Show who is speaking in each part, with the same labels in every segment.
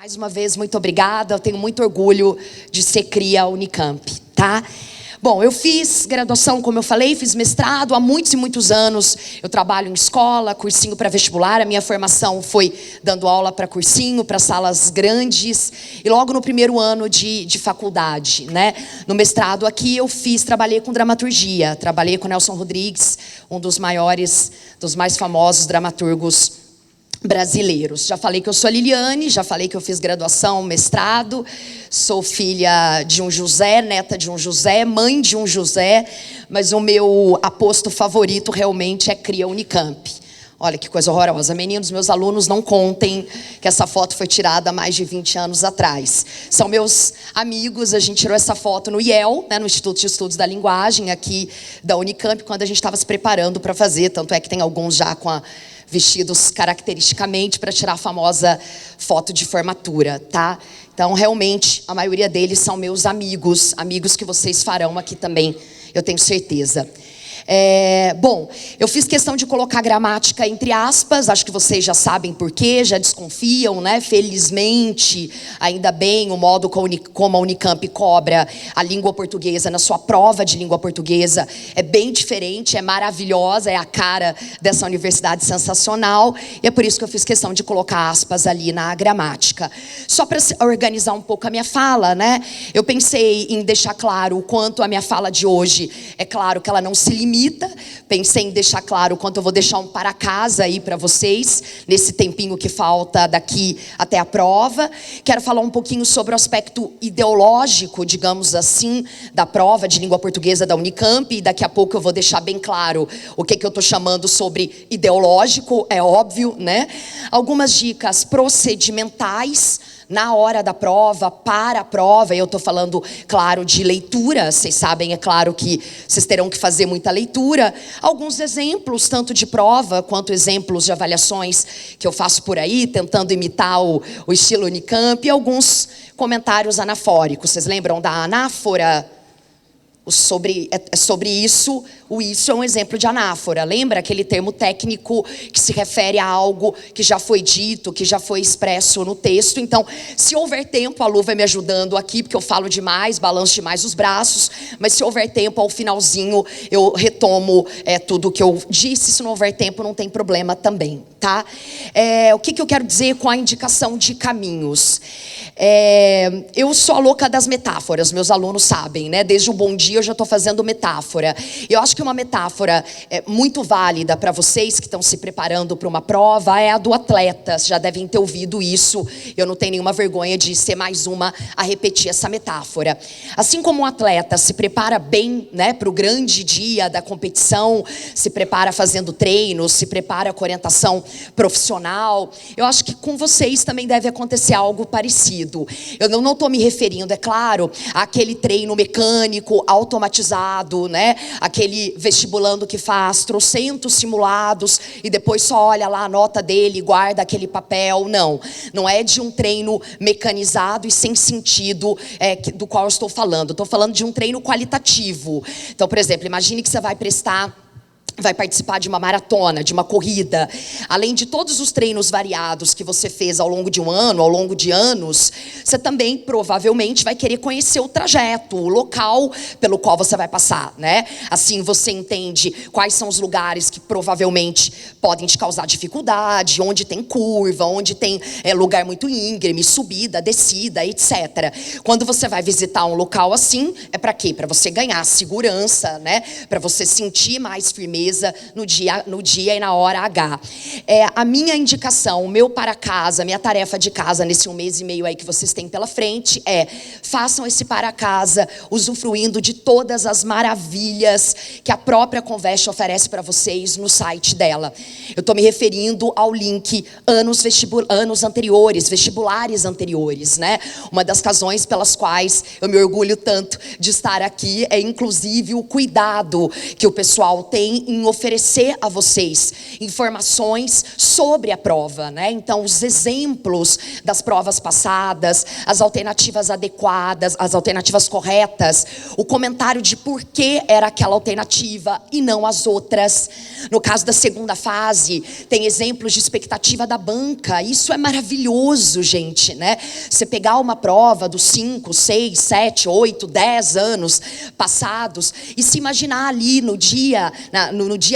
Speaker 1: Mais uma vez, muito obrigada. Eu tenho muito orgulho de ser cria Unicamp, tá? Bom, eu fiz graduação, como eu falei, fiz mestrado há muitos e muitos anos. Eu trabalho em escola, cursinho para vestibular. A minha formação foi dando aula para cursinho, para salas grandes. E logo no primeiro ano de faculdade, né? No mestrado aqui eu trabalhei com dramaturgia. Trabalhei com Nelson Rodrigues, um dos maiores, dos mais famosos dramaturgos brasileiros. Já falei que eu sou a Liliane, já falei que eu fiz graduação, mestrado, sou filha de um José, neta de um José, mãe de um José, mas o meu aposto favorito realmente é cria Unicamp. Olha que coisa horrorosa. Meninos, meus alunos, não contem que essa foto foi tirada há mais de 20 anos atrás. São meus amigos, a gente tirou essa foto no IEL, né, no Instituto de Estudos da Linguagem, aqui da Unicamp, quando a gente estava se preparando para fazer, tanto é que tem alguns já com vestidos caracteristicamente para tirar a famosa foto de formatura, tá? Então, realmente, a maioria deles são meus amigos, amigos que vocês farão aqui também, eu tenho certeza. Bom, eu fiz questão de colocar gramática entre aspas, acho que vocês já sabem por quê, já desconfiam, né? Felizmente, ainda bem, o modo como a Unicamp cobra a língua portuguesa na sua prova de língua portuguesa é bem diferente, é maravilhosa, é a cara dessa universidade sensacional, e é por isso que eu fiz questão de colocar aspas ali na gramática. Só para organizar um pouco a minha fala, né? Eu pensei em deixar claro o quanto a minha fala de hoje, é claro que ela não se limita. Pensei em deixar claro o quanto eu vou deixar um para casa aí para vocês, nesse tempinho que falta daqui até a prova. Quero falar um pouquinho sobre o aspecto ideológico, digamos assim, da prova de língua portuguesa da Unicamp, e daqui a pouco eu vou deixar bem claro o que eu estou chamando sobre ideológico, é óbvio, né? Algumas dicas procedimentais na hora da prova, para a prova. Eu estou falando, claro, de leitura. Vocês sabem, é claro que vocês terão que fazer muita leitura. Alguns exemplos, tanto de prova, quanto exemplos de avaliações que eu faço por aí, tentando imitar o estilo Unicamp, e alguns comentários anafóricos. Vocês lembram da anáfora? Sobre isso, o isso é um exemplo de anáfora. Lembra aquele termo técnico que se refere a algo que já foi dito, que já foi expresso no texto? Então, se houver tempo, a Lu vai me ajudando aqui, porque eu falo demais, balanço demais os braços, mas se houver tempo, ao finalzinho, eu retomo tudo o que eu disse. Se não houver tempo, não tem problema também, tá? O que eu quero dizer com a indicação de caminhos? Eu sou a louca das metáforas, meus alunos sabem, né? Desde o bom dia eu já estou fazendo metáfora. Eu acho que uma metáfora muito válida para vocês que estão se preparando para uma prova é a do atleta. Vocês já devem ter ouvido isso. Eu não tenho nenhuma vergonha de ser mais uma a repetir essa metáfora. Assim como um atleta se prepara bem, né, para o grande dia da competição, se prepara fazendo treinos, se prepara com orientação profissional, eu acho que com vocês também deve acontecer algo parecido. Eu não estou me referindo, é claro, àquele treino mecânico, automatizado, né? Aquele vestibulando que faz trocentos simulados e depois só olha lá a nota dele e guarda aquele papel. Não é de um treino mecanizado e sem sentido do qual eu estou falando. Estou falando de um treino qualitativo. Então, por exemplo, imagine que você vai participar de uma maratona, de uma corrida. Além de todos os treinos variados que você fez ao longo de um ano, ao longo de anos, você também provavelmente vai querer conhecer o trajeto, o local pelo qual você vai passar, né? Assim você entende quais são os lugares que provavelmente podem te causar dificuldade, onde tem curva, onde tem lugar muito íngreme, subida, descida, etc. Quando você vai visitar um local assim, é para quê? Para você ganhar segurança, né? Para você sentir mais firmeza no dia e na hora H. A minha indicação, o meu para casa, minha tarefa de casa nesse 1 mês e meio aí que vocês têm pela frente façam esse para casa usufruindo de todas as maravilhas que a própria Conveste oferece para vocês no site dela. Eu estou me referindo ao link anos anteriores, vestibulares anteriores, né? Uma das razões pelas quais eu me orgulho tanto de estar aqui é inclusive o cuidado que o pessoal tem em oferecer a vocês informações sobre a prova, né? Então, os exemplos das provas passadas, as alternativas adequadas, as alternativas corretas, o comentário de por que era aquela alternativa e não as outras. No caso da segunda fase, tem exemplos de expectativa da banca. Isso é maravilhoso, gente, né? Você pegar uma prova dos 5, 6, 7, 8, 10 anos passados e se imaginar ali no dia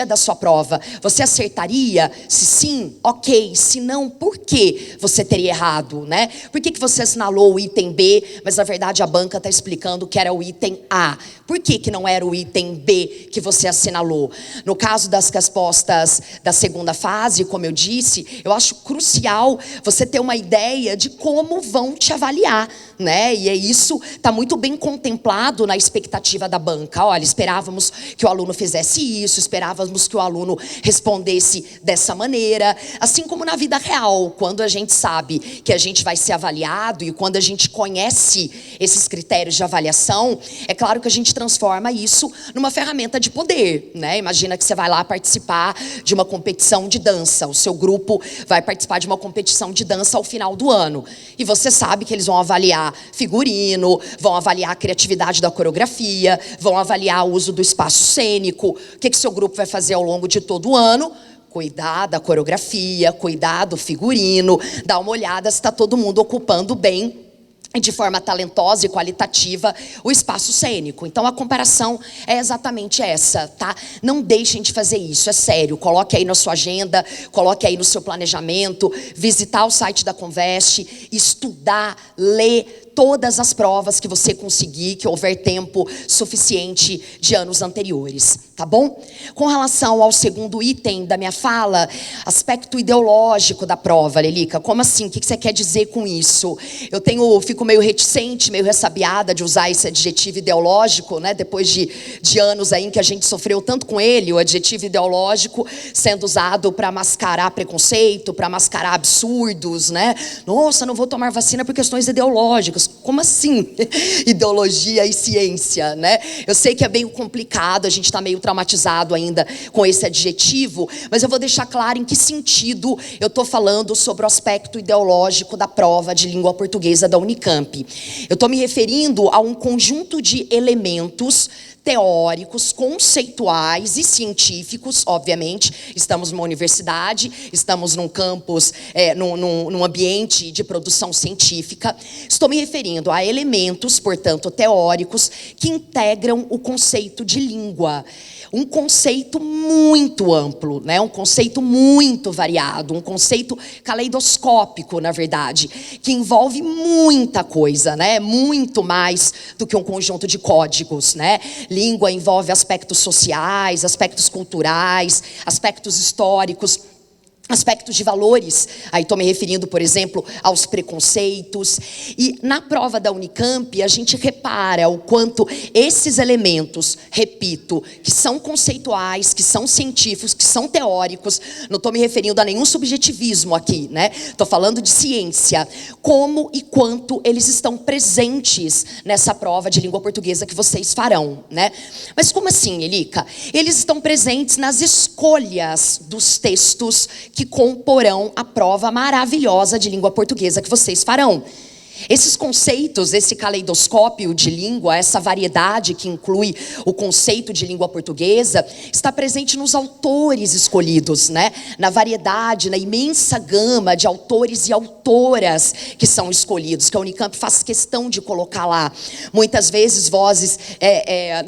Speaker 1: da sua prova. Você acertaria? Se sim, ok. Se não, por que você teria errado, né? Por que você assinalou o item B, mas na verdade a banca está explicando que era o item A? Por que não era o item B que você assinalou? No caso das respostas da segunda fase, como eu disse, eu acho crucial você ter uma ideia de como vão te avaliar, né? E isso está muito bem contemplado na expectativa da banca. Olha, esperávamos que o aluno fizesse isso, esperávamos que o aluno respondesse dessa maneira. Assim como na vida real, quando a gente sabe que a gente vai ser avaliado e quando a gente conhece esses critérios de avaliação, é claro que a gente transforma isso numa ferramenta de poder, né? Imagina que você vai lá participar de uma competição de dança. O seu grupo vai participar de uma competição de dança ao final do ano. E você sabe que eles vão avaliar figurino, vão avaliar a criatividade da coreografia, vão avaliar o uso do espaço cênico. O que seu grupo vai fazer ao longo de todo o ano? Cuidar da coreografia, cuidar do figurino, dar uma olhada se está todo mundo ocupando bem, de forma talentosa e qualitativa, o espaço cênico. Então a comparação é exatamente essa, tá? Não deixem de fazer isso, é sério. Coloque aí na sua agenda, coloque aí no seu planejamento, visitar o site da Conveste, estudar, ler todas as provas que você conseguir, que houver tempo suficiente de anos anteriores, tá bom? Com relação ao segundo item da minha fala, aspecto ideológico da prova, Lelica, como assim? O que você quer dizer com isso? Fico meio reticente, meio ressabiada de usar esse adjetivo ideológico, né? Depois de anos aí em que a gente sofreu tanto com ele, o adjetivo ideológico sendo usado para mascarar preconceito, para mascarar absurdos, né? Nossa, não vou tomar vacina por questões ideológicas. Como assim? Ideologia e ciência, né? Eu sei que é meio complicado, a gente está meio traumatizado ainda com esse adjetivo, mas eu vou deixar claro em que sentido eu estou falando sobre o aspecto ideológico da prova de língua portuguesa da Unicamp. Eu estou me referindo a um conjunto de elementos teóricos, conceituais e científicos, obviamente. Estamos numa universidade, estamos num campus, num ambiente de produção científica. Estou me referindo a elementos, portanto, teóricos, que integram o conceito de língua. Um conceito muito amplo, né? Um conceito muito variado, um conceito caleidoscópico, na verdade, que envolve muita coisa, né? Muito mais do que um conjunto de códigos, né? Língua envolve aspectos sociais, aspectos culturais, aspectos históricos, aspectos de valores. Aí estou me referindo, por exemplo, aos preconceitos. E na prova da Unicamp, a gente repara o quanto esses elementos, repito, que são conceituais, que são científicos, que são teóricos, não estou me referindo a nenhum subjetivismo aqui, né? Estou falando de ciência. Como e quanto eles estão presentes nessa prova de língua portuguesa que vocês farão, né? Mas como assim, Elica? Eles estão presentes nas escolhas dos textos que comporão a prova maravilhosa de língua portuguesa que vocês farão. Esses conceitos, esse caleidoscópio de língua, essa variedade que inclui o conceito de língua portuguesa, está presente nos autores escolhidos, né? Na variedade, na imensa gama de autores e autoras que são escolhidos, que a Unicamp faz questão de colocar lá. Muitas vezes vozes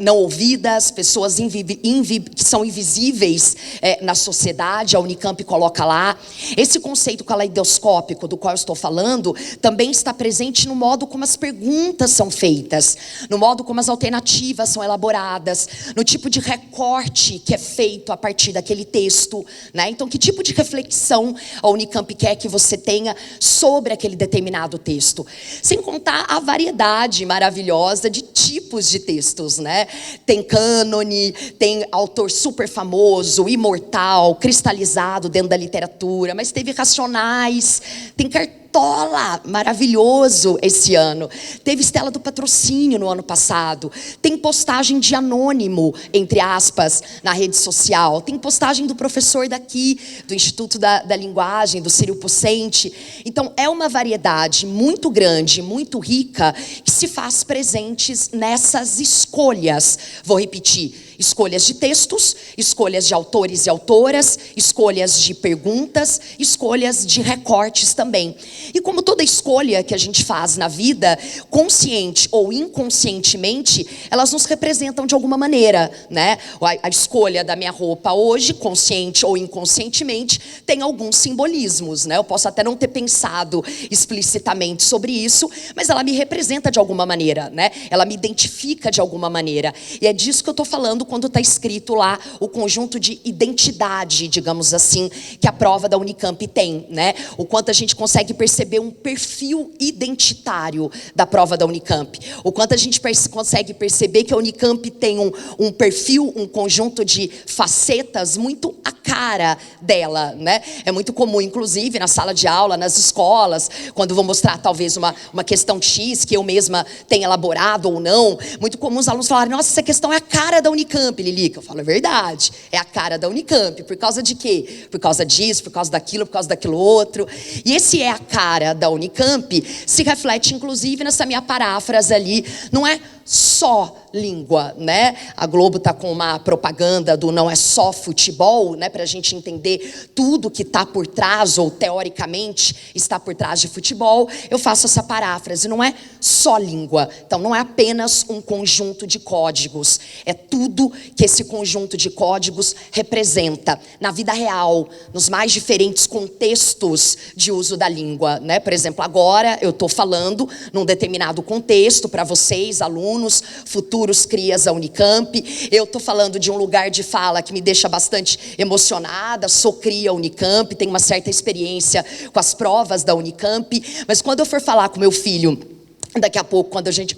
Speaker 1: não ouvidas, pessoas que são invisíveis na sociedade, a Unicamp coloca lá. Esse conceito caleidoscópico do qual eu estou falando também está presente no modo como as perguntas são feitas, no modo como as alternativas são elaboradas, no tipo de recorte que é feito a partir daquele texto, né? Então, que tipo de reflexão a Unicamp quer que você tenha sobre aquele determinado texto? Sem contar a variedade maravilhosa de tipos de textos, né? Tem cânone, tem autor super famoso, imortal, cristalizado dentro da literatura, mas teve racionais, tem cartões Cartola, maravilhoso esse ano. Teve Estela do Patrocínio no ano passado. Tem postagem de anônimo, entre aspas, na rede social. Tem postagem do professor daqui, do Instituto da Linguagem, do Círio Pocente. Então, é uma variedade muito grande, muito rica, que se faz presentes nessas escolhas. Vou repetir. Escolhas de textos, escolhas de autores e autoras, escolhas de perguntas, escolhas de recortes também. E como toda escolha que a gente faz na vida, consciente ou inconscientemente, elas nos representam de alguma maneira, né? A escolha da minha roupa hoje, consciente ou inconscientemente, tem alguns simbolismos, né? Eu posso até não ter pensado explicitamente sobre isso, mas ela me representa de alguma maneira, né? Ela me identifica de alguma maneira. E é disso que eu estou falando quando está escrito lá o conjunto de identidade, digamos assim, que a prova da Unicamp tem, né? O quanto a gente consegue perceber um perfil identitário da prova da Unicamp. O quanto a gente consegue perceber que a Unicamp tem um perfil, um conjunto de facetas muito a cara dela, né? É muito comum, inclusive, na sala de aula, nas escolas, quando vou mostrar talvez uma questão X que eu mesma tenha elaborado ou não, muito comum os alunos falarem, nossa, essa questão é a cara da Unicamp, Lilica. Eu falo, é verdade, é a cara da Unicamp. Por causa de quê? Por causa disso, por causa daquilo outro. E esse é a cara da Unicamp se reflete, inclusive, nessa minha paráfrase ali. Não é só língua, né? A Globo tá com uma propaganda do não é só futebol, né? Pra gente entender tudo que tá por trás, ou teoricamente está por trás de futebol. Eu faço essa paráfrase, não é só língua. Então não é apenas um conjunto de códigos. É tudo que esse conjunto de códigos representa na vida real, nos mais diferentes contextos de uso da língua, né? Por exemplo, agora eu tô falando num determinado contexto para vocês, alunos, futuros crias da Unicamp. Eu estou falando de um lugar de fala que me deixa bastante emocionada. Sou cria Unicamp, tenho uma certa experiência com as provas da Unicamp. Mas quando eu for falar com meu filho, daqui a pouco,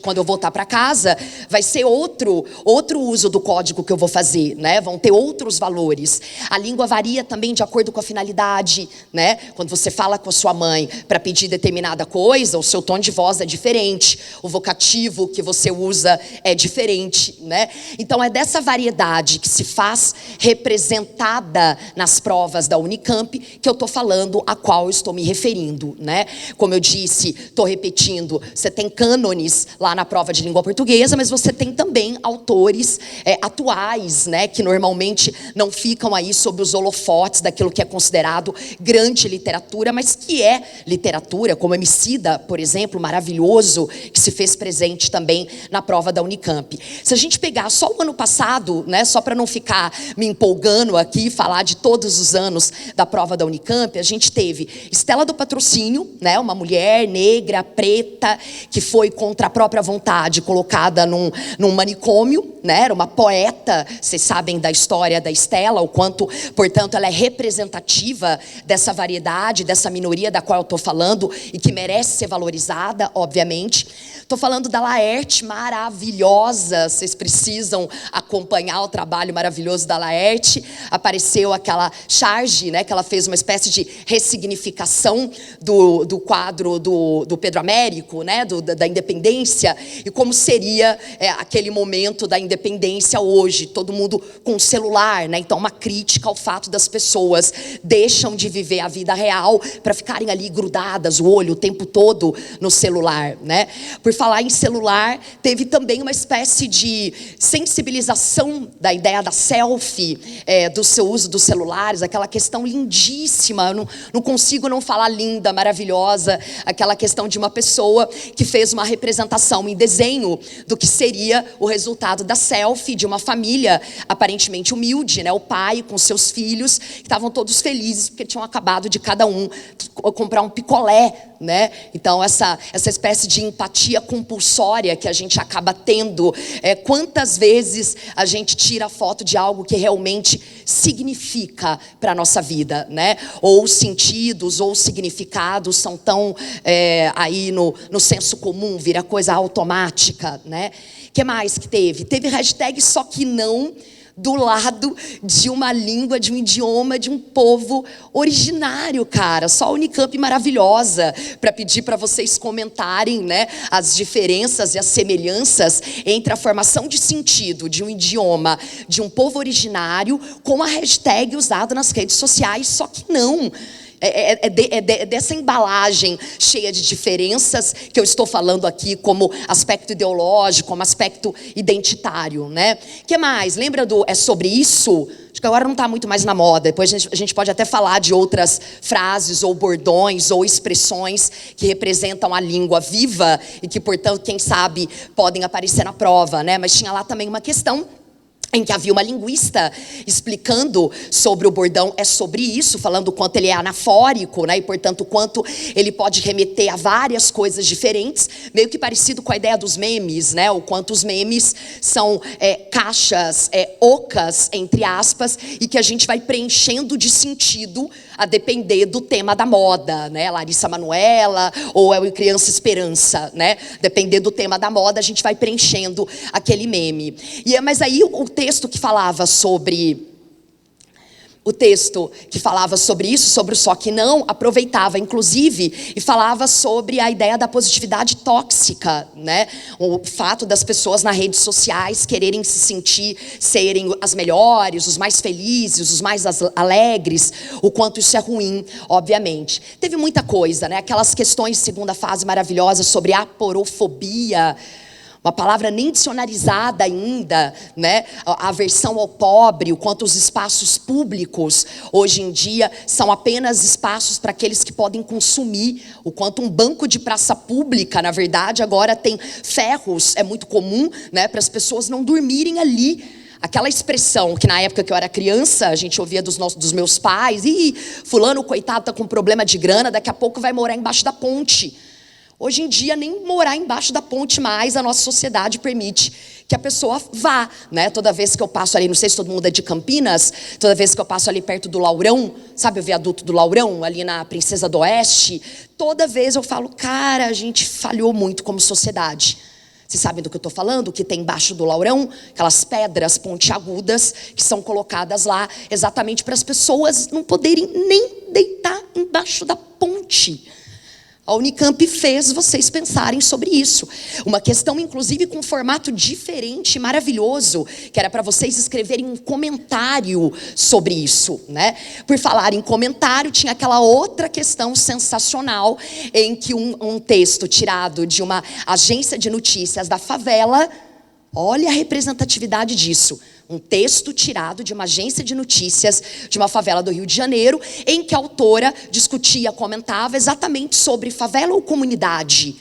Speaker 1: quando eu voltar para casa, vai ser outro uso do código que eu vou fazer, né? Vão ter outros valores. A língua varia também de acordo com a finalidade, né? Quando você fala com a sua mãe para pedir determinada coisa, o seu tom de voz é diferente, o vocativo que você usa é diferente, né? Então é dessa variedade que se faz representada nas provas da Unicamp que eu estou falando, a qual eu estou me referindo, né? Como eu disse, estou repetindo, você tem cânones lá na prova de língua portuguesa, mas você tem também autores atuais, né, que normalmente não ficam aí sob os holofotes daquilo que é considerado grande literatura, mas que é literatura, como Emicida, por exemplo, maravilhoso, que se fez presente também na prova da Unicamp. Se a gente pegar só o ano passado, né, só para não ficar me empolgando aqui, falar de todos os anos da prova da Unicamp, a gente teve Estela do Patrocínio, né, uma mulher negra, preta, que foi contra a própria vontade colocada num manicômio, né? Era uma poeta. Vocês sabem da história da Estela, o quanto, portanto, ela é representativa dessa variedade, dessa minoria da qual eu estou falando e que merece ser valorizada, obviamente. Estou falando da Laerte, maravilhosa. Vocês precisam acompanhar o trabalho maravilhoso da Laerte. Apareceu aquela charge, né, que ela fez uma espécie de ressignificação do quadro do Pedro Américo, né, da independência, e como seria aquele momento da independência hoje, todo mundo com celular, né? Então uma crítica ao fato das pessoas deixam de viver a vida real para ficarem ali grudadas, o olho o tempo todo no celular, né? Por falar em celular, teve também uma espécie de sensibilização da ideia da selfie, do seu uso dos celulares, aquela questão lindíssima, eu não consigo não falar linda, maravilhosa, aquela questão de uma pessoa que fez uma representação em desenho do que seria o resultado da selfie de uma família aparentemente humilde, né? O pai com seus filhos, que estavam todos felizes porque tinham acabado de cada um comprar um picolé, né? Então essa espécie de empatia compulsória que a gente acaba tendo, quantas vezes a gente tira foto de algo que realmente significa para a nossa vida, né? Ou sentidos ou significados são tão aí no senso comum, vira coisa automática, né? Que mais que teve? Teve hashtag só que não do lado de uma língua, de um idioma, de um povo originário, cara. Só a Unicamp maravilhosa para pedir para vocês comentarem, né, as diferenças e as semelhanças entre a formação de sentido de um idioma, de um povo originário, com a hashtag usada nas redes sociais, só que não. Dessa embalagem cheia de diferenças que eu estou falando aqui como aspecto ideológico, como aspecto identitário, né? O que mais? Lembra do É Sobre Isso? Acho que agora não está muito mais na moda. Depois a gente pode até falar de outras frases ou bordões ou expressões que representam a língua viva e que, portanto, quem sabe, podem aparecer na prova, né? Mas tinha lá também uma questão em que havia uma linguista explicando sobre o bordão É Sobre Isso, falando o quanto ele é anafórico, né? E, portanto, o quanto ele pode remeter a várias coisas diferentes, meio que parecido com a ideia dos memes, né? O quanto os memes são caixas ocas, entre aspas, e que a gente vai preenchendo de sentido a depender do tema da moda, né? Larissa Manoela ou Criança Esperança, né? Depender do tema da moda, a gente vai preenchendo aquele meme. Mas aí o texto que falava sobre isso, sobre o só que não, aproveitava, inclusive, e falava sobre a ideia da positividade tóxica, né? O fato das pessoas nas redes sociais quererem se sentir, serem as melhores, os mais felizes, os mais alegres, o quanto isso é ruim, obviamente. Teve muita coisa, né? Aquelas questões, segunda fase maravilhosa, sobre aporofobia, uma palavra nem dicionarizada ainda, né? A aversão ao pobre, o quanto os espaços públicos, hoje em dia, são apenas espaços para aqueles que podem consumir, o quanto um banco de praça pública, na verdade, agora tem ferros, é muito comum, né? Para as pessoas não dormirem ali. Aquela expressão que na época que eu era criança, a gente ouvia dos meus pais, fulano, coitado, tá com problema de grana, daqui a pouco vai morar embaixo da ponte. Hoje em dia, nem morar embaixo da ponte mais a nossa sociedade permite que a pessoa vá, né? Toda vez que eu passo ali, não sei se todo mundo é de Campinas, toda vez que eu passo ali perto do Laurão, sabe o viaduto do Laurão, ali na Princesa do Oeste, toda vez eu falo, cara, a gente falhou muito como sociedade. Vocês sabem do que eu estou falando? O que tem embaixo do Laurão? Aquelas pedras pontiagudas que são colocadas lá exatamente para as pessoas não poderem nem deitar embaixo da ponte. A Unicamp fez vocês pensarem sobre isso. Uma questão, inclusive, com um formato diferente, maravilhoso, que era para vocês escreverem um comentário sobre isso, né? Por falar em comentário, tinha aquela outra questão sensacional, em que um texto tirado de uma agência de notícias da favela, olha a representatividade disso. Um texto tirado de uma agência de notícias de uma favela do Rio de Janeiro, em que a autora discutia, comentava exatamente sobre favela ou comunidade.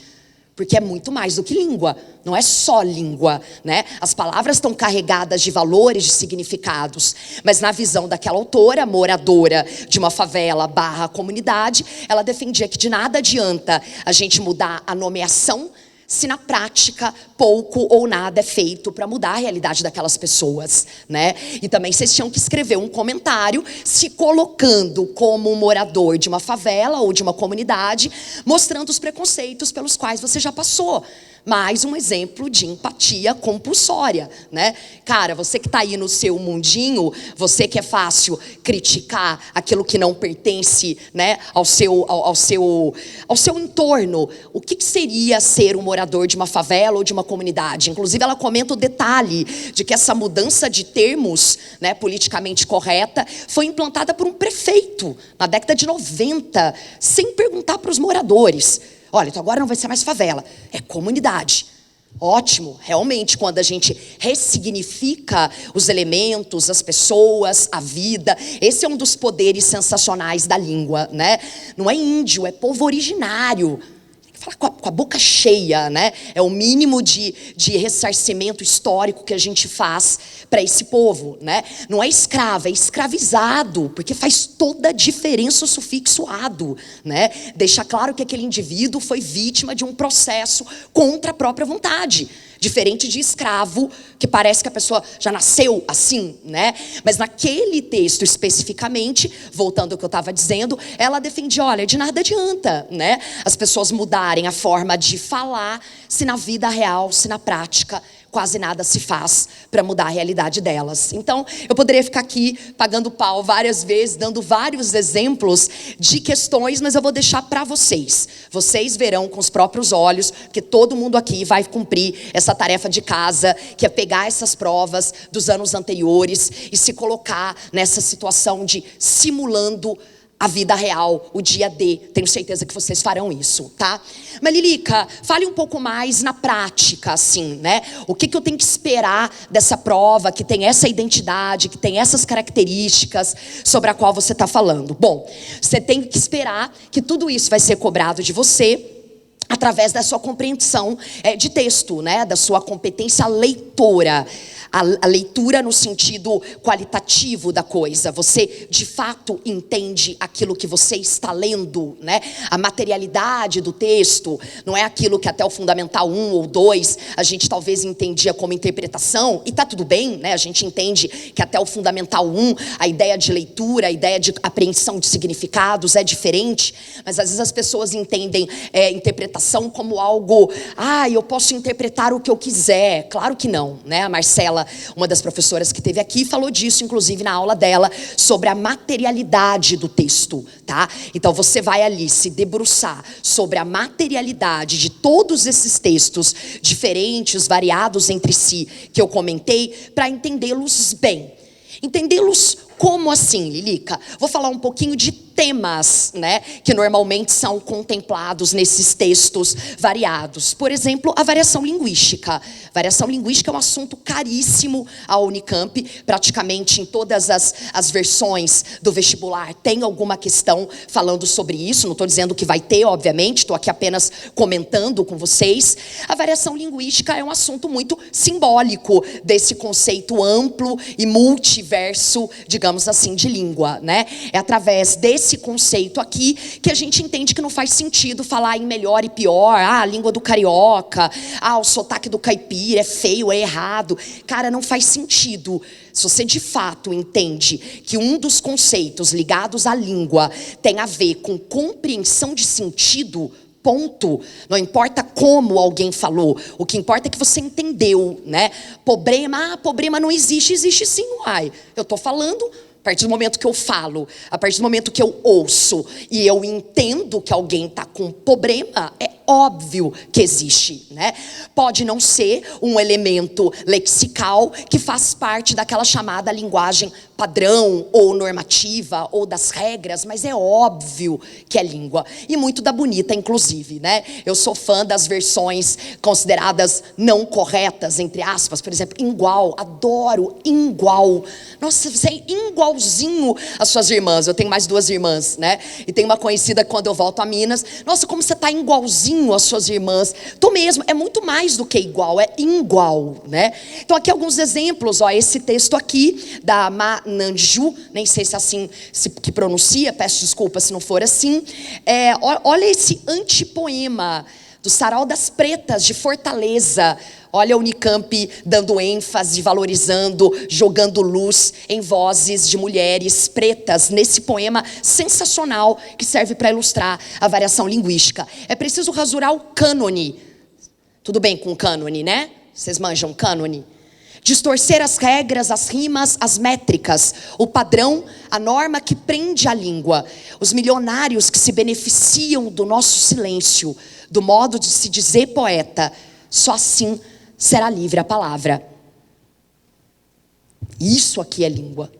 Speaker 1: Porque é muito mais do que língua, não é só língua, né? As palavras estão carregadas de valores, de significados. Mas na visão daquela autora, moradora de uma favela / comunidade, ela defendia que de nada adianta a gente mudar a nomeação se na prática pouco ou nada é feito para mudar a realidade daquelas pessoas, né? E também vocês tinham que escrever um comentário se colocando como um morador de uma favela ou de uma comunidade, mostrando os preconceitos pelos quais você já passou. Mais um exemplo de empatia compulsória, né? Cara, você que está aí no seu mundinho, você que é fácil criticar aquilo que não pertence, né, ao seu entorno, o que seria ser um morador de uma favela ou de uma comunidade? Inclusive, ela comenta o detalhe de que essa mudança de termos, né, politicamente correta, foi implantada por um prefeito na década de 90, sem perguntar para os moradores. Olha, então agora não vai ser mais favela, é comunidade. Ótimo, realmente, quando a gente ressignifica os elementos, as pessoas, a vida, esse é um dos poderes sensacionais da língua, né? Não é índio, é povo originário. Falar com a boca cheia, né? É o mínimo de ressarcimento histórico que a gente faz para esse povo, né? Não é escravo, é escravizado, porque faz toda a diferença o sufixo ado, né? Deixa claro que aquele indivíduo foi vítima de um processo contra a própria vontade. Diferente de escravo, que parece que a pessoa já nasceu assim, né? Mas naquele texto especificamente, voltando ao que eu estava dizendo, ela defendia, olha, de nada adianta, né? As pessoas mudarem a forma de falar, se na vida real, se na prática, quase nada se faz para mudar a realidade delas. Então, eu poderia ficar aqui pagando pau várias vezes, dando vários exemplos de questões, mas eu vou deixar para vocês. Vocês verão com os próprios olhos, porque todo mundo aqui vai cumprir essa tarefa de casa, que é pegar essas provas dos anos anteriores e se colocar nessa situação de simulando a vida real, o dia D. Tenho certeza que vocês farão isso, tá? Mas Lilica, fale um pouco mais na prática, assim, né? O que eu tenho que esperar dessa prova, que tem essa identidade, que tem essas características sobre a qual você está falando? Bom, você tem que esperar que tudo isso vai ser cobrado de você através da sua compreensão de texto, né? Da sua competência leitora. A leitura no sentido qualitativo da coisa. Você, de fato, entende aquilo que você está lendo, né? A materialidade do texto não é aquilo que até o Fundamental 1 ou 2 a gente talvez entendia como interpretação, e tá tudo bem, né? A gente entende que até o Fundamental 1 a ideia de leitura, a ideia de apreensão de significados é diferente, mas às vezes as pessoas entendem interpretação como algo, eu posso interpretar o que eu quiser. Claro que não, né? A Marcela, uma das professoras que teve aqui, falou disso, inclusive na aula dela, sobre a materialidade do texto, tá? Então você vai ali se debruçar sobre a materialidade de todos esses textos diferentes, variados entre si, que eu comentei, para entendê-los bem. Entendê-los como assim, Lilica? Vou falar um pouquinho de temas, né, que normalmente são contemplados nesses textos variados. Por exemplo, a variação linguística. Variação linguística é um assunto caríssimo à Unicamp. Praticamente em todas as versões do vestibular tem alguma questão falando sobre isso. Não estou dizendo que vai ter, obviamente, estou aqui apenas comentando com vocês. A variação linguística é um assunto muito simbólico desse conceito amplo e multiverso, digamos assim, de língua, né? É através desse conceito aqui que a gente entende que não faz sentido falar em melhor e pior, a língua do carioca, o sotaque do caipira é feio, é errado. Cara, não faz sentido. Se você de fato entende que um dos conceitos ligados à língua tem a ver com compreensão de sentido, ponto. Não importa como alguém falou, o que importa é que você entendeu, né? Problema não existe, existe sim, uai. Eu tô falando, a partir do momento que eu falo, a partir do momento que eu ouço e eu entendo que alguém está com problema, é óbvio que existe, né? Pode não ser um elemento lexical que faz parte daquela chamada linguagem padrão ou normativa ou das regras, mas é óbvio que é língua. E muito da bonita, inclusive, né? Eu sou fã das versões consideradas não corretas, entre aspas, por exemplo, igual, adoro igual. Nossa, você é igualzinho às suas irmãs. Eu tenho mais 2 irmãs, né? E tem uma conhecida quando eu volto a Minas. Nossa, como você tá igualzinho às suas irmãs. Tô mesmo, é muito mais do que igual, é igual, né? Então aqui alguns exemplos, esse texto aqui da Ma Nanju, nem sei se é assim que pronuncia, peço desculpa se não for assim. Olha esse antipoema do Sarau das Pretas de Fortaleza. Olha a Unicamp dando ênfase, valorizando, jogando luz em vozes de mulheres pretas nesse poema sensacional que serve para ilustrar a variação linguística. É preciso rasurar o cânone. Tudo bem com o cânone, né? Vocês manjam cânone? Distorcer as regras, as rimas, as métricas, o padrão, a norma que prende a língua. Os milionários que se beneficiam do nosso silêncio, do modo de se dizer poeta. Só assim será livre a palavra. Isso aqui é língua.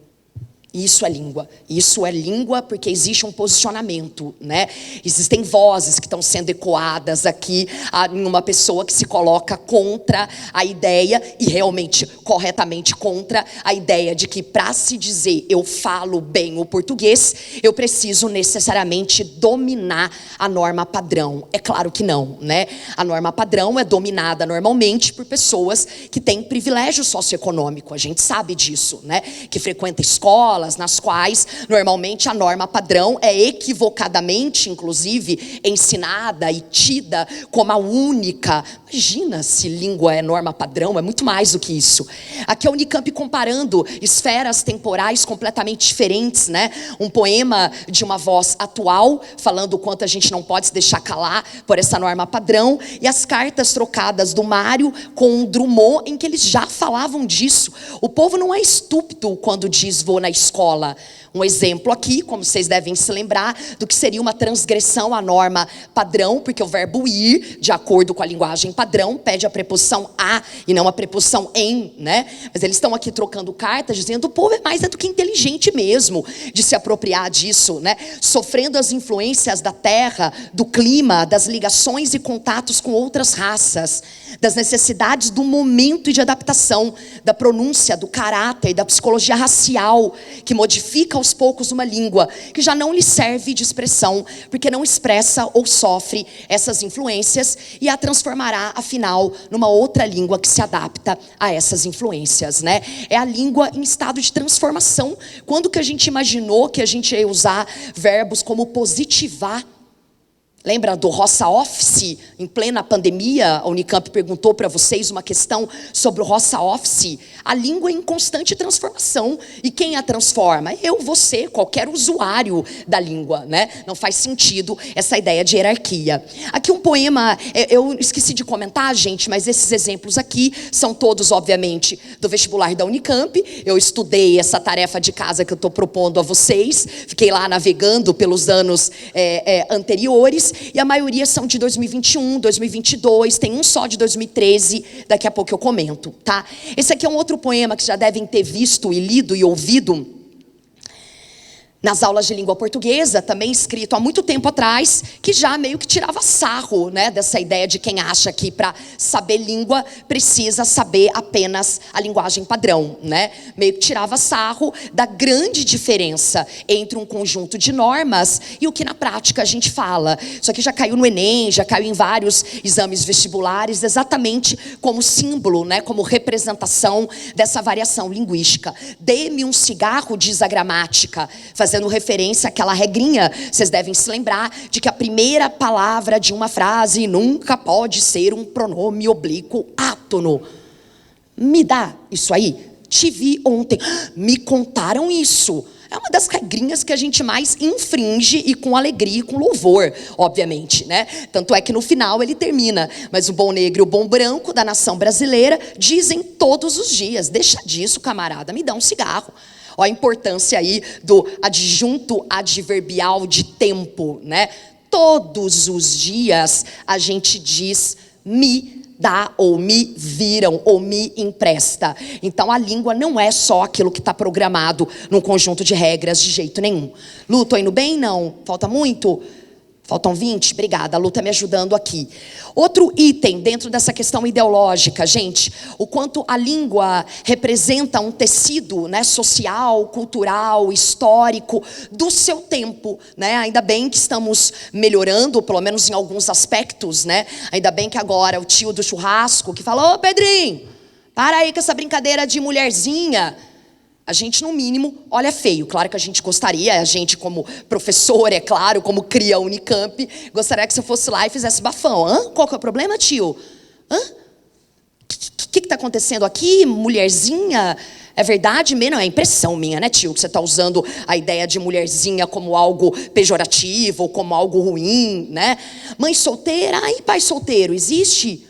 Speaker 1: Isso é língua. Isso é língua porque existe um posicionamento, né? Existem vozes que estão sendo ecoadas aqui em uma pessoa que se coloca contra a ideia, e realmente, corretamente contra a ideia de que para se dizer eu falo bem o português, eu preciso necessariamente dominar a norma padrão. É claro que não, né? A norma padrão é dominada normalmente por pessoas que têm privilégio socioeconômico. A gente sabe disso, né? Que frequenta escola, nas quais normalmente a norma padrão é equivocadamente, inclusive, ensinada e tida como a única. Imagina se língua é norma padrão, é muito mais do que isso. Aqui a Unicamp comparando esferas temporais completamente diferentes, né? Um poema de uma voz atual, falando o quanto a gente não pode se deixar calar por essa norma padrão, e as cartas trocadas do Mário com o Drummond, em que eles já falavam disso. O povo não é estúpido quando diz vou na escola. Um exemplo aqui, como vocês devem se lembrar, do que seria uma transgressão à norma padrão, porque o verbo ir, de acordo com a linguagem padrão, pede a preposição a e não a preposição em, né? Mas eles estão aqui trocando cartas, dizendo o povo é mais do que inteligente mesmo de se apropriar disso, né? Sofrendo as influências da terra, do clima, das ligações e contatos com outras raças, das necessidades do momento e de adaptação, da pronúncia, do caráter, da psicologia racial, que modifica aos poucos uma língua que já não lhe serve de expressão, porque não expressa ou sofre essas influências, e a transformará, afinal, numa outra língua que se adapta a essas influências, né? É a língua em estado de transformação. Quando que a gente imaginou que a gente ia usar verbos como positivar? Lembra do Roça Office? Em plena pandemia, a Unicamp perguntou para vocês uma questão sobre o Roça Office. A língua é em constante transformação. E quem a transforma? Eu, você, qualquer usuário da língua, né? Não faz sentido essa ideia de hierarquia. Aqui um poema, eu esqueci de comentar, gente, mas esses exemplos aqui são todos, obviamente, do vestibular da Unicamp. Eu estudei essa tarefa de casa que eu estou propondo a vocês. Fiquei lá navegando pelos anos anteriores. E a maioria são de 2021, 2022, tem um só de 2013, daqui a pouco eu comento, tá? Esse aqui é um outro poema que já devem ter visto e lido e ouvido nas aulas de língua portuguesa, também escrito há muito tempo atrás, que já meio que tirava sarro, né, dessa ideia de quem acha que para saber língua precisa saber apenas a linguagem padrão, né? Meio que tirava sarro da grande diferença entre um conjunto de normas e o que na prática a gente fala. Isso aqui já caiu no Enem, já caiu em vários exames vestibulares, exatamente como símbolo, né, como representação dessa variação linguística. Dê-me um cigarro, diz a gramática, fazendo referência àquela regrinha, vocês devem se lembrar, de que a primeira palavra de uma frase nunca pode ser um pronome oblíquo átono. Me dá isso aí? Te vi ontem. Me contaram isso. É uma das regrinhas que a gente mais infringe, e com alegria e com louvor, obviamente, né? Tanto é que no final ele termina: mas o bom negro e o bom branco da nação brasileira dizem todos os dias. Deixa disso, camarada, me dá um cigarro. Olha a importância aí do adjunto adverbial de tempo, né? Todos os dias a gente diz me dá, ou me viram, ou me empresta. Então a língua não é só aquilo que está programado num conjunto de regras de jeito nenhum. Lu, tô indo bem? Não? Falta muito? Faltam 20? Obrigada, a Lu está me ajudando aqui. Outro item dentro dessa questão ideológica, gente, o quanto a língua representa um tecido, né, social, cultural, histórico do seu tempo, né? Ainda bem que estamos melhorando, pelo menos em alguns aspectos, né? Ainda bem que agora o tio do churrasco que fala: ô Pedrinho, para aí com essa brincadeira de mulherzinha. A gente, no mínimo, olha feio. Claro que a gente gostaria, a gente como professor, é claro, como cria a Unicamp, gostaria que você fosse lá e fizesse bafão. Hã? Qual que é o problema, tio? Hã? O que está acontecendo aqui? Mulherzinha? É verdade mesmo? É impressão minha, né, tio? Que você está usando a ideia de mulherzinha como algo pejorativo, ou como algo ruim, né? Mãe solteira? Ai, pai solteiro, existe?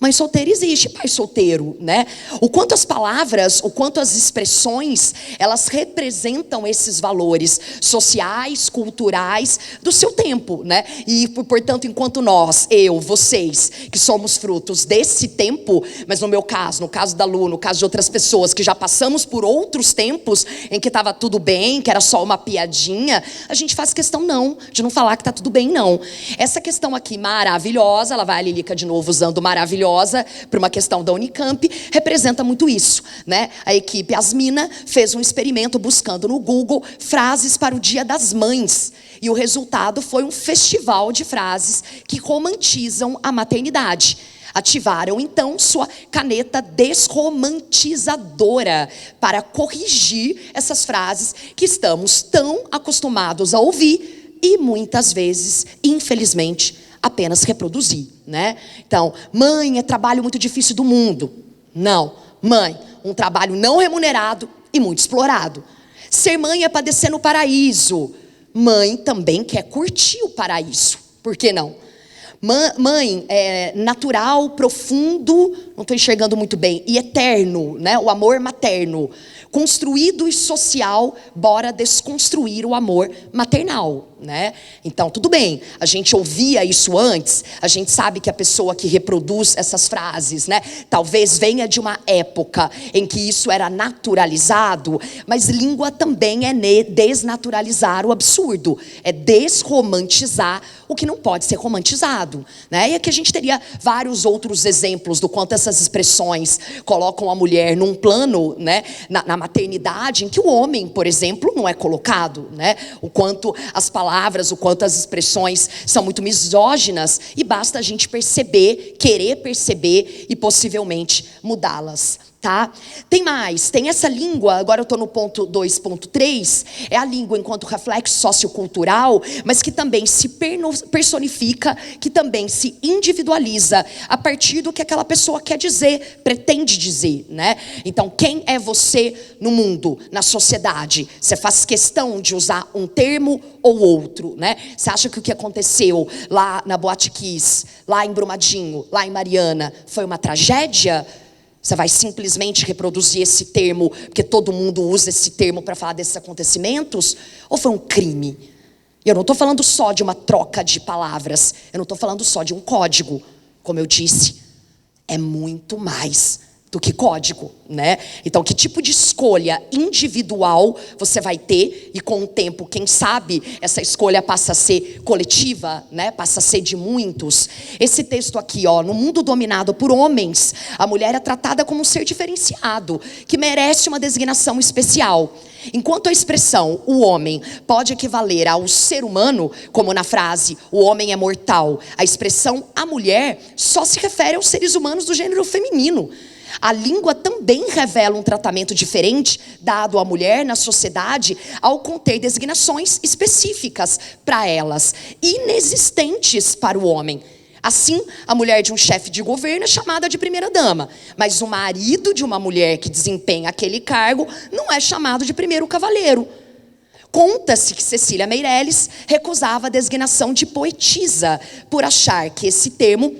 Speaker 1: Mãe solteira existe, pai solteiro, né? O quanto as palavras, o quanto as expressões, elas representam esses valores sociais, culturais do seu tempo, né? E, portanto, enquanto nós, eu, vocês, que somos frutos desse tempo, mas no meu caso, no caso da Lu, no caso de outras pessoas que já passamos por outros tempos em que estava tudo bem, que era só uma piadinha, a gente faz questão de não falar que está tudo bem, não. Essa questão aqui maravilhosa, lá vai a Lilica de novo usando maravilhosa, para uma questão da Unicamp, representa muito isso, né? A equipe Asmina fez um experimento buscando no Google frases para o Dia das Mães, e o resultado foi um festival de frases que romantizam a maternidade. Ativaram então sua caneta desromantizadora para corrigir essas frases que estamos tão acostumados a ouvir e muitas vezes, infelizmente, apenas reproduzir, né? Então, mãe, é trabalho muito difícil do mundo. Não. Mãe, um trabalho não remunerado e muito explorado. Ser mãe é padecer no paraíso. Mãe também quer curtir o paraíso. Por que não? Mãe é natural, profundo, não estou enxergando muito bem, e eterno, né? O amor materno. Construído e social, bora desconstruir o amor maternal, né? Então, tudo bem, a gente ouvia isso antes, a gente sabe que a pessoa que reproduz essas frases, né? Talvez venha de uma época em que isso era naturalizado, mas língua também é desnaturalizar o absurdo, é desromantizar o que não pode ser romantizado, né? E aqui a gente teria vários outros exemplos do quanto essas expressões colocam a mulher num plano, né? Na maternidade, em que o homem, por exemplo, não é colocado, né? O quanto as palavras, o quanto as expressões são muito misóginas, e basta a gente perceber, querer perceber e possivelmente mudá-las. Tá? Tem mais, tem essa língua, agora eu estou no ponto 2.3, é a língua enquanto reflexo sociocultural, mas que também se personifica, que também se individualiza a partir do que aquela pessoa quer dizer, pretende dizer, né? Então, quem é você no mundo, na sociedade? Você faz questão de usar um termo ou outro, né? Você acha que o que aconteceu lá na Boate Kiss, lá em Brumadinho, lá em Mariana, foi uma tragédia? Você vai simplesmente reproduzir esse termo, porque todo mundo usa esse termo para falar desses acontecimentos? Ou foi um crime? E eu não estou falando só de uma troca de palavras. Eu não estou falando só de um código. Como eu disse, é muito mais do que código, né? Então, que tipo de escolha individual você vai ter? E com o tempo, quem sabe, essa escolha passa a ser coletiva, né? Passa a ser de muitos. Esse texto aqui, ó, no mundo dominado por homens, a mulher é tratada como um ser diferenciado, que merece uma designação especial. Enquanto a expressão o homem pode equivaler ao ser humano, como na frase o homem é mortal, a expressão a mulher só se refere aos seres humanos do gênero feminino. A língua também revela um tratamento diferente dado à mulher na sociedade ao conter designações específicas para elas, inexistentes para o homem. Assim, a mulher de um chefe de governo é chamada de primeira-dama, mas o marido de uma mulher que desempenha aquele cargo não é chamado de primeiro cavaleiro. Conta-se que Cecília Meirelles recusava a designação de poetisa por achar que esse termo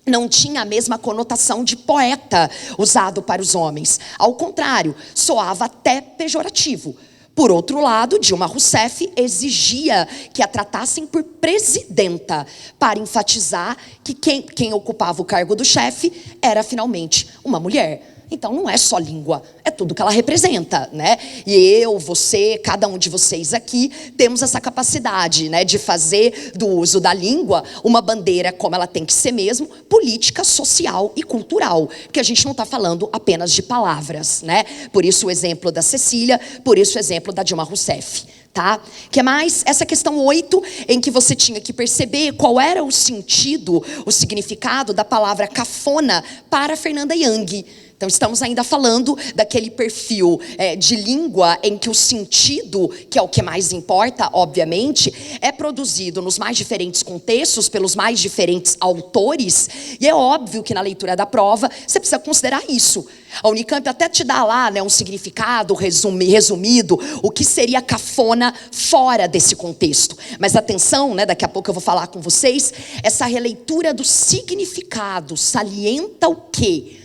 Speaker 1: não tinha a mesma conotação de poeta usado para os homens. Ao contrário, soava até pejorativo. Por outro lado, Dilma Rousseff exigia que a tratassem por presidenta, para enfatizar que quem ocupava o cargo do chefe era finalmente uma mulher. Então não é só língua, é tudo que ela representa, né? E eu, você, cada um de vocês aqui, temos essa capacidade, né, de fazer do uso da língua uma bandeira, como ela tem que ser mesmo, política, social e cultural. Porque a gente não está falando apenas de palavras, né? Por isso o exemplo da Cecília, por isso o exemplo da Dilma Rousseff. Tá? Que mais? Essa questão 8, em que você tinha que perceber qual era o sentido, o significado da palavra cafona para Fernanda Young. Então estamos ainda falando daquele perfil de língua em que o sentido, que é o que mais importa, obviamente, é produzido nos mais diferentes contextos, pelos mais diferentes autores, e é óbvio que na leitura da prova você precisa considerar isso. A Unicamp até te dá lá, né, um significado resumido, o que seria cafona fora desse contexto. Mas atenção, né, daqui a pouco eu vou falar com vocês, essa releitura do significado salienta o quê?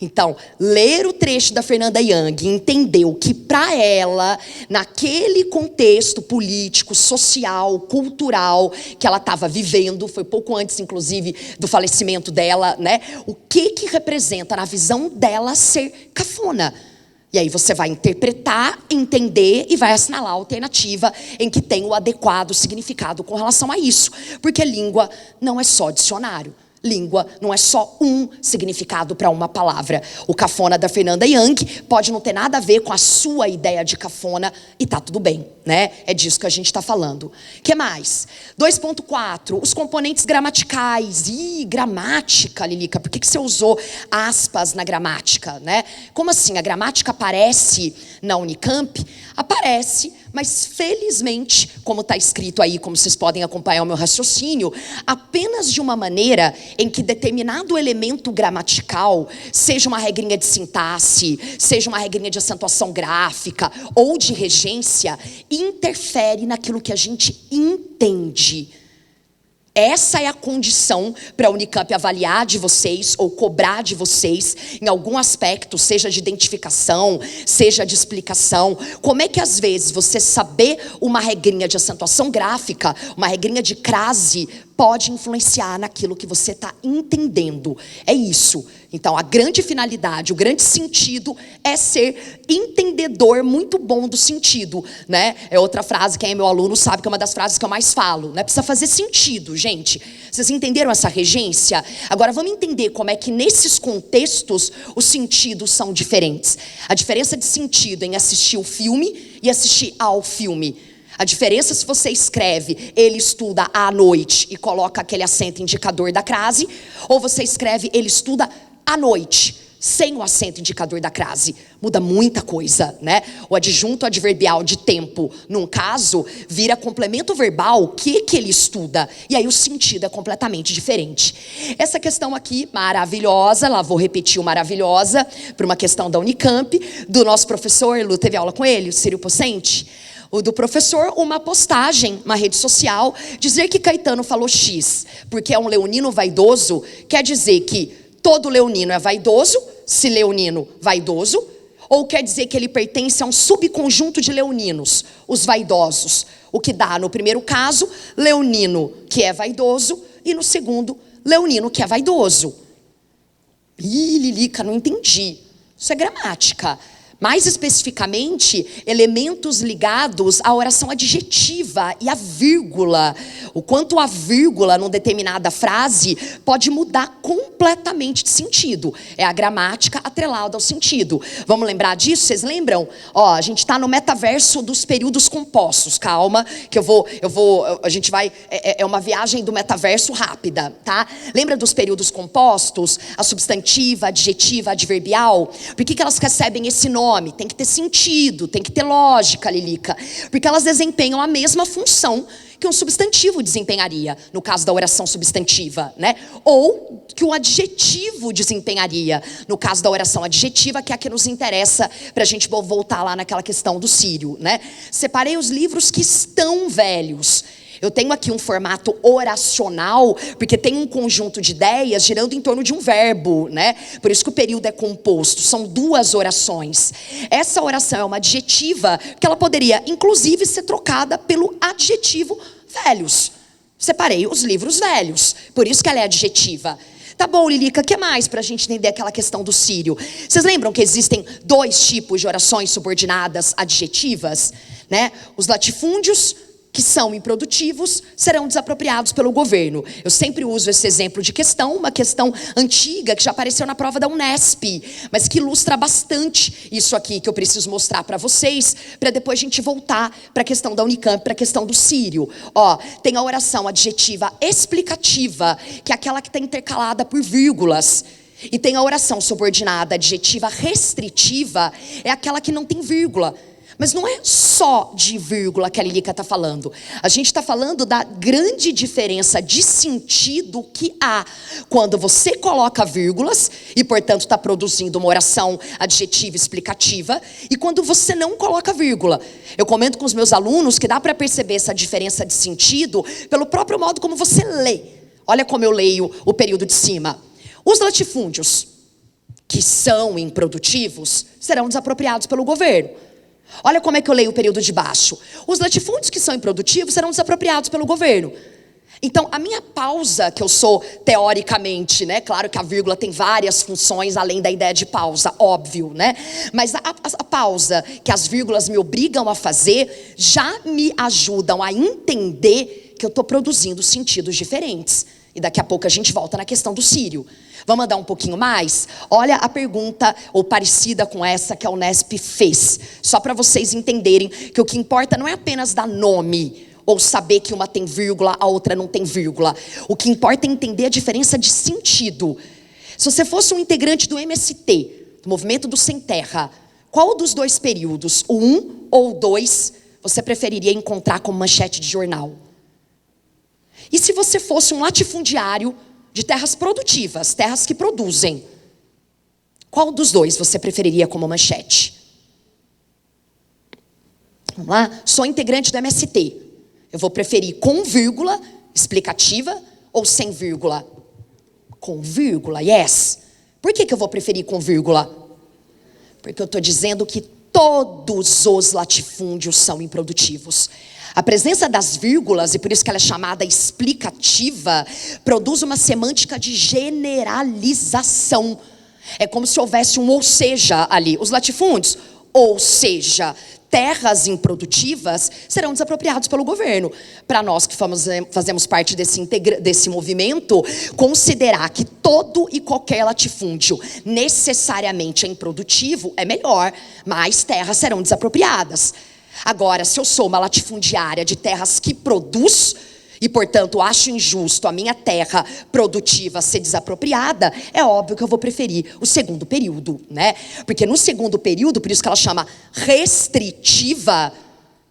Speaker 1: Então, ler o trecho da Fernanda Young e entender o que para ela, naquele contexto político, social, cultural que ela estava vivendo, foi pouco antes, inclusive, do falecimento dela, né? O que representa na visão dela ser cafona? E aí você vai interpretar, entender e vai assinalar a alternativa em que tem o adequado significado com relação a isso. Porque língua não é só dicionário. Língua não é só um significado para uma palavra. O cafona da Fernanda Young pode não ter nada a ver com a sua ideia de cafona e tá tudo bem, né? É disso que a gente está falando. O que mais? 2.4, os componentes gramaticais. Ih, gramática, Lilica, por que você usou aspas na gramática, né? Como assim? A gramática aparece na Unicamp? Aparece Mas felizmente, como está escrito aí, como vocês podem acompanhar o meu raciocínio, apenas de uma maneira em que determinado elemento gramatical, seja uma regrinha de sintaxe, seja uma regrinha de acentuação gráfica ou de regência, interfere naquilo que a gente entende. Essa é a condição para a Unicamp avaliar de vocês ou cobrar de vocês em algum aspecto, seja de identificação, seja de explicação. Como é que às vezes você saber uma regrinha de acentuação gráfica, uma regrinha de crase, pode influenciar naquilo que você está entendendo. É isso. Então, a grande finalidade, o grande sentido é ser entendedor muito bom do sentido, né? É outra frase, quem é meu aluno sabe que é uma das frases que eu mais falo, né? Precisa fazer sentido, gente. Vocês entenderam essa regência? Agora, vamos entender como é que nesses contextos os sentidos são diferentes. A diferença de sentido em assistir o filme e assistir ao filme. A diferença se você escreve, ele estuda à noite e coloca aquele acento indicador da crase, ou você escreve, ele estuda à noite, sem o acento indicador da crase. Muda muita coisa, né? O adjunto adverbial de tempo, num caso, vira complemento verbal, o que ele estuda? E aí o sentido é completamente diferente. Essa questão aqui, maravilhosa, lá vou repetir o maravilhosa, por uma questão da Unicamp, do nosso professor, Lu teve aula com ele, o Círio Pocente. O do professor, uma postagem, uma rede social, dizer que Caetano falou X, porque é um leonino vaidoso, quer dizer que todo leonino é vaidoso, se leonino vaidoso, ou quer dizer que ele pertence a um subconjunto de leoninos, os vaidosos, o que dá no primeiro caso, leonino que é vaidoso, e no segundo, leonino que é vaidoso. Ih, Lilica, não entendi. Isso é gramática. Mais especificamente, elementos ligados à oração adjetiva e à vírgula. O quanto a vírgula numa determinada frase pode mudar completamente de sentido. É a gramática atrelada ao sentido. Vamos lembrar disso? Vocês lembram? Ó, a gente está no metaverso dos períodos compostos. Calma, que a gente vai, é uma viagem do metaverso rápida, tá? Lembra dos períodos compostos? A substantiva, adjetiva, adverbial? Por que elas recebem esse nome? Tem que ter sentido, tem que ter lógica, Lilica. Porque elas desempenham a mesma função que um substantivo desempenharia, no caso da oração substantiva, né? Ou que o adjetivo desempenharia, no caso da oração adjetiva, que é a que nos interessa para a gente voltar lá naquela questão do Círio, né? Separei os livros que estão velhos. Eu tenho aqui um formato oracional, porque tem um conjunto de ideias girando em torno de um verbo, né? Por isso que o período é composto, são duas orações. Essa oração é uma adjetiva, que ela poderia, inclusive, ser trocada pelo adjetivo velhos. Separei os livros velhos, por isso que ela é adjetiva. Tá bom, Lilica, o que mais para a gente entender aquela questão do Círio? Vocês lembram que existem dois tipos de orações subordinadas adjetivas, né? Os latifúndios, que são improdutivos, serão desapropriados pelo governo. Eu sempre uso esse exemplo de questão, uma questão antiga que já apareceu na prova da Unesp, mas que ilustra bastante isso aqui que eu preciso mostrar para vocês, para depois a gente voltar para a questão da Unicamp, para a questão do Círio. Ó, tem a oração adjetiva explicativa, que é aquela que está intercalada por vírgulas. E tem a oração subordinada adjetiva restritiva, é aquela que não tem vírgula. Mas não é só de vírgula que a Lilica está falando. A gente está falando da grande diferença de sentido que há quando você coloca vírgulas e, portanto, está produzindo uma oração adjetiva explicativa, e quando você não coloca vírgula. Eu comento com os meus alunos que dá para perceber essa diferença de sentido pelo próprio modo como você lê. Olha como eu leio o período de cima. Os latifúndios, que são improdutivos, serão desapropriados pelo governo. Olha como é que eu leio o período de baixo. Os latifúndios que são improdutivos serão desapropriados pelo governo. Então, a minha pausa, que eu sou teoricamente, né? Claro que a vírgula tem várias funções além da ideia de pausa, óbvio, né? Mas a pausa que as vírgulas me obrigam a fazer já me ajudam a entender que eu estou produzindo sentidos diferentes. E daqui a pouco a gente volta na questão do Círio. Vamos andar um pouquinho mais? Olha a pergunta, ou parecida com essa, que a Unesp fez. Só para vocês entenderem que o que importa não é apenas dar nome, ou saber que uma tem vírgula, a outra não tem vírgula. O que importa é entender a diferença de sentido. Se você fosse um integrante do MST, do Movimento do Sem Terra, qual dos dois períodos, o 1 ou o 2, você preferiria encontrar como manchete de jornal? E se você fosse um latifundiário de terras produtivas, terras que produzem, qual dos dois você preferiria como manchete? Vamos lá? Sou integrante do MST. Eu vou preferir com vírgula, explicativa, ou sem vírgula? Com vírgula, yes. Por que eu vou preferir com vírgula? Porque eu estou dizendo que todos os latifúndios são improdutivos. A presença das vírgulas, e por isso que ela é chamada explicativa, produz uma semântica de generalização. É como se houvesse um ou seja ali. Os latifúndios, ou seja, terras improdutivas serão desapropriados pelo governo. Para nós que fazemos parte desse movimento, considerar que todo e qualquer latifúndio necessariamente é improdutivo é melhor, mais terras serão desapropriadas. Agora, se eu sou uma latifundiária de terras que produz, e portanto acho injusto a minha terra produtiva ser desapropriada, é óbvio que eu vou preferir o segundo período, né? Porque no segundo período, por isso que ela chama restritiva,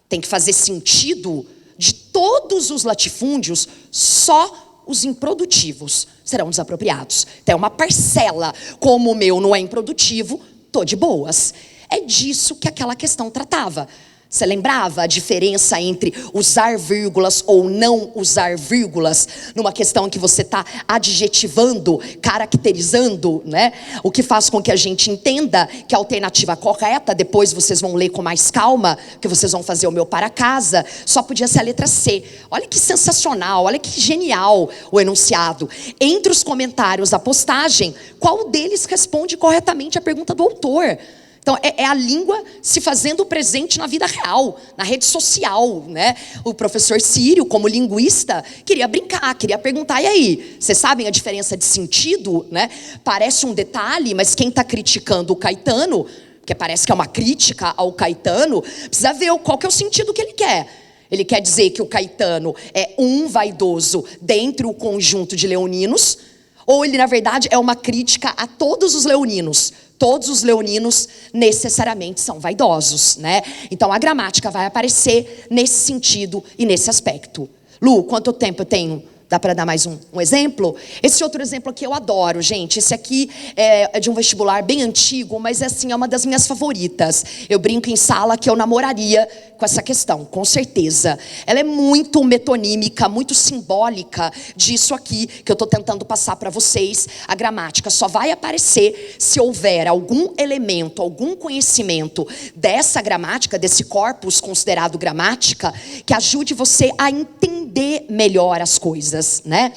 Speaker 1: tem que fazer sentido de todos os latifúndios, só os improdutivos serão desapropriados. Então é uma parcela, como o meu não é improdutivo, tô de boas. É disso que aquela questão tratava. Você lembrava a diferença entre usar vírgulas ou não usar vírgulas numa questão em que você está adjetivando, caracterizando, né? O que faz com que a gente entenda que a alternativa correta, depois vocês vão ler com mais calma, que vocês vão fazer o meu para casa, só podia ser a letra C. Olha que sensacional, olha que genial o enunciado. Entre os comentários da postagem, qual deles responde corretamente a pergunta do autor? Então, é a língua se fazendo presente na vida real, na rede social, né? O professor Círio, como linguista, queria brincar, queria perguntar, e aí? Vocês sabem a diferença de sentido, né? Parece um detalhe, mas quem está criticando o Caetano, porque parece que é uma crítica ao Caetano, precisa ver qual que é o sentido que ele quer. Ele quer dizer que o Caetano é um vaidoso dentre o conjunto de leoninos, ou ele, na verdade, é uma crítica a todos os leoninos. Todos os leoninos necessariamente são vaidosos, né? Então a gramática vai aparecer nesse sentido e nesse aspecto. Lu, quanto tempo eu tenho? Dá para dar mais um exemplo? Esse outro exemplo aqui eu adoro, gente. Esse aqui é de um vestibular bem antigo, mas assim, é uma das minhas favoritas. Eu brinco em sala que eu namoraria com essa questão, com certeza. Ela é muito metonímica, muito simbólica disso aqui que eu estou tentando passar para vocês. A gramática só vai aparecer se houver algum elemento, algum conhecimento dessa gramática, desse corpus considerado gramática, que ajude você a entender melhor as coisas, né?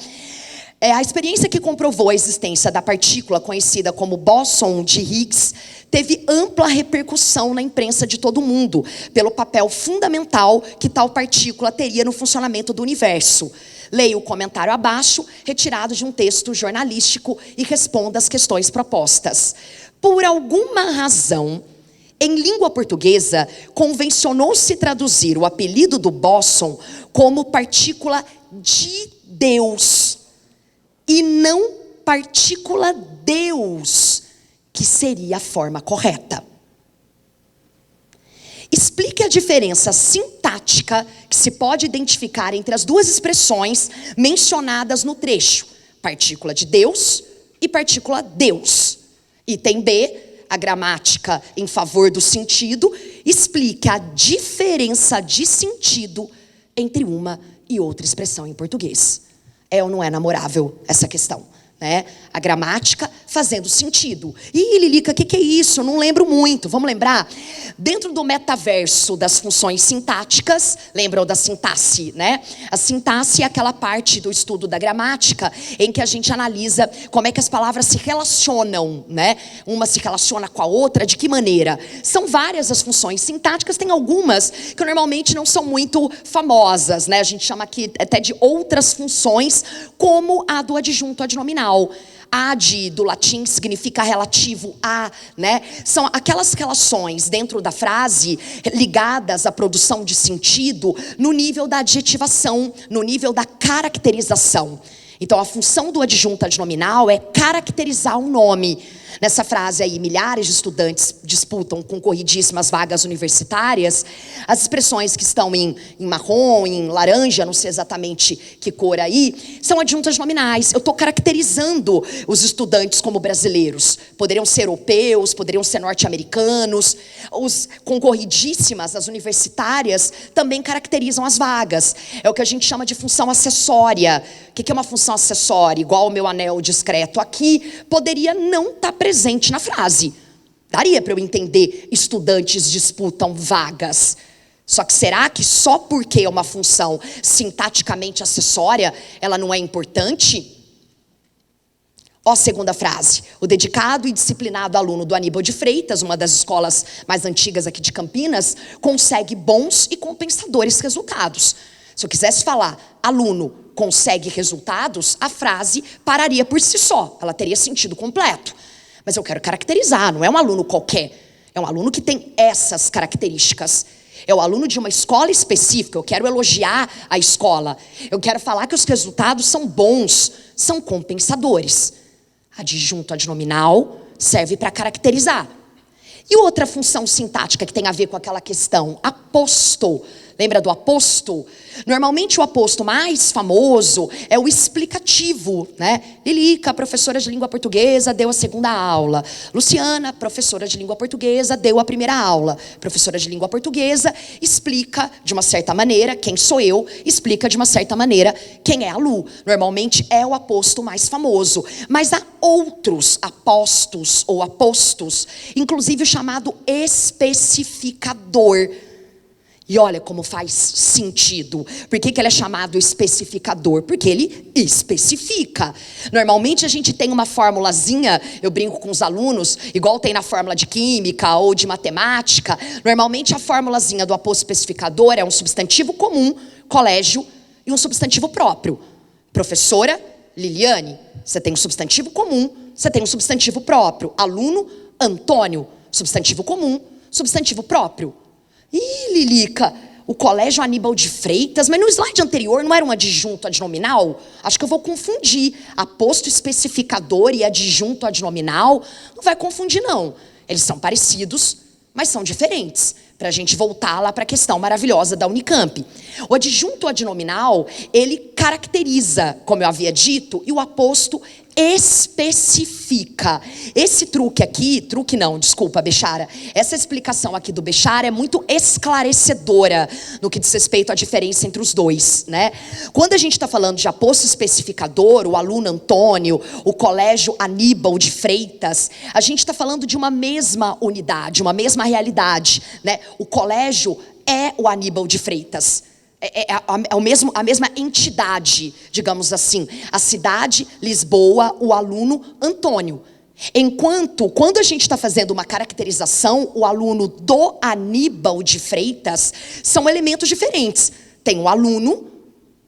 Speaker 1: A experiência que comprovou a existência da partícula conhecida como bóson de Higgs teve ampla repercussão na imprensa de todo o mundo, pelo papel fundamental que tal partícula teria no funcionamento do universo. Leia o comentário abaixo, retirado de um texto jornalístico, e responda as questões propostas. Por alguma razão, em língua portuguesa, convencionou-se traduzir o apelido do bóson como partícula de Deus, e não partícula Deus, que seria a forma correta. Explique a diferença sintática que se pode identificar entre as duas expressões mencionadas no trecho, partícula de Deus e partícula Deus. Item B, a gramática em favor do sentido, explique a diferença de sentido entre uma e outra expressão em português. É ou não é namorável essa questão, né? A gramática fazendo sentido. Ih, Lilica, o que é isso? Eu não lembro muito. Vamos lembrar? Dentro do metaverso das funções sintáticas, lembram da sintaxe, né? A sintaxe é aquela parte do estudo da gramática em que a gente analisa como é que as palavras se relacionam, né? Uma se relaciona com a outra, de que maneira? São várias as funções sintáticas, tem algumas que normalmente não são muito famosas, né? A gente chama aqui até de outras funções, como a do adjunto adnominal. Ad, do latim, significa relativo a, né? São aquelas relações dentro da frase ligadas à produção de sentido no nível da adjetivação, no nível da caracterização. Então a função do adjunto adnominal é caracterizar um nome. Nessa frase aí, milhares de estudantes disputam concorridíssimas vagas universitárias. As expressões que estão em marrom, em laranja, não sei exatamente que cor aí, são adjuntas nominais. Eu estou caracterizando os estudantes como brasileiros. Poderiam ser europeus, poderiam ser norte-americanos. Os concorridíssimas, as universitárias, também caracterizam as vagas. É o que a gente chama de função acessória. O que é uma função acessória? Igual o meu anel discreto aqui, poderia não estar presente na frase. Daria para eu entender, estudantes disputam vagas. Só que será que só porque é uma função sintaticamente acessória, ela não é importante? Ó, segunda frase. O dedicado e disciplinado aluno do Aníbal de Freitas, uma das escolas mais antigas aqui de Campinas, consegue bons e compensadores resultados. Se eu quisesse falar, aluno consegue resultados, a frase pararia por si só. Ela teria sentido completo. Mas eu quero caracterizar, não é um aluno qualquer. É um aluno que tem essas características. É o aluno de uma escola específica. Eu quero elogiar a escola. Eu quero falar que os resultados são bons, são compensadores. Adjunto adnominal serve para caracterizar. E outra função sintática que tem a ver com aquela questão, aposto. Lembra do aposto? Normalmente o aposto mais famoso é o explicativo, né? Lilica, professora de língua portuguesa, deu a segunda aula. Luciana, professora de língua portuguesa, deu a primeira aula. Professora de língua portuguesa explica de uma certa maneira quem sou eu, explica de uma certa maneira quem é a Lu. Normalmente é o aposto mais famoso. Mas há outros apostos ou apostos, inclusive o chamado especificador. E olha como faz sentido. Por que ele é chamado especificador? Porque ele especifica. Normalmente a gente tem uma formulazinha, eu brinco com os alunos, igual tem na fórmula de química ou de matemática. Normalmente a formulazinha do aposto especificador é um substantivo comum, colégio, e um substantivo próprio. Professora Liliane, você tem um substantivo comum, você tem um substantivo próprio. Aluno Antônio, substantivo comum, substantivo próprio. Ih, Lilica, o colégio Aníbal de Freitas, mas no slide anterior não era um adjunto adnominal? Acho que eu vou confundir. Aposto especificador e adjunto adnominal, não vai confundir não. Eles são parecidos, mas são diferentes. Para a gente voltar lá para a questão maravilhosa da Unicamp. O adjunto adnominal, ele caracteriza, como eu havia dito, e o aposto especifica. Esse truque aqui, truque não, desculpa, Bechara. Essa explicação aqui do Bechara é muito esclarecedora no que diz respeito à diferença entre os dois, né? Quando a gente está falando de aposto especificador, o aluno Antônio, o colégio Aníbal de Freitas, a gente está falando de uma mesma unidade, uma mesma realidade, né? O colégio é o Aníbal de Freitas. A mesma entidade, digamos assim. A cidade, Lisboa, o aluno Antônio. Enquanto, quando a gente está fazendo uma caracterização, o aluno do Aníbal de Freitas, são elementos diferentes. Tem o aluno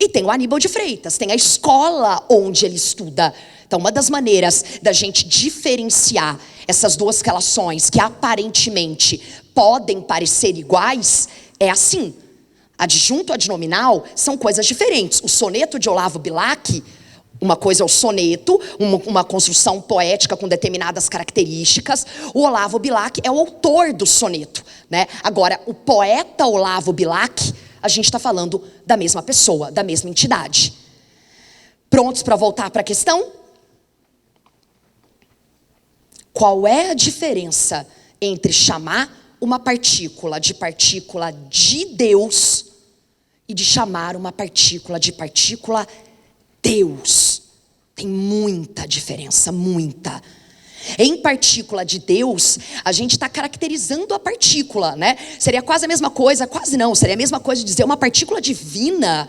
Speaker 1: e tem o Aníbal de Freitas. Tem a escola onde ele estuda. Então, uma das maneiras da gente diferenciar essas duas relações, que aparentemente podem parecer iguais, é assim. Adjunto adnominal são coisas diferentes. O soneto de Olavo Bilac, uma coisa é o soneto, uma construção poética com determinadas características. O Olavo Bilac é o autor do soneto, né? Agora, o poeta Olavo Bilac, a gente está falando da mesma pessoa, da mesma entidade. Prontos para voltar para a questão? Qual é a diferença entre chamar uma partícula de Deus e de chamar uma partícula de Deus? Tem muita diferença, muita. Em partícula de Deus, a gente está caracterizando a partícula, né? Seria quase a mesma coisa, quase não, seria a mesma coisa de dizer uma partícula divina.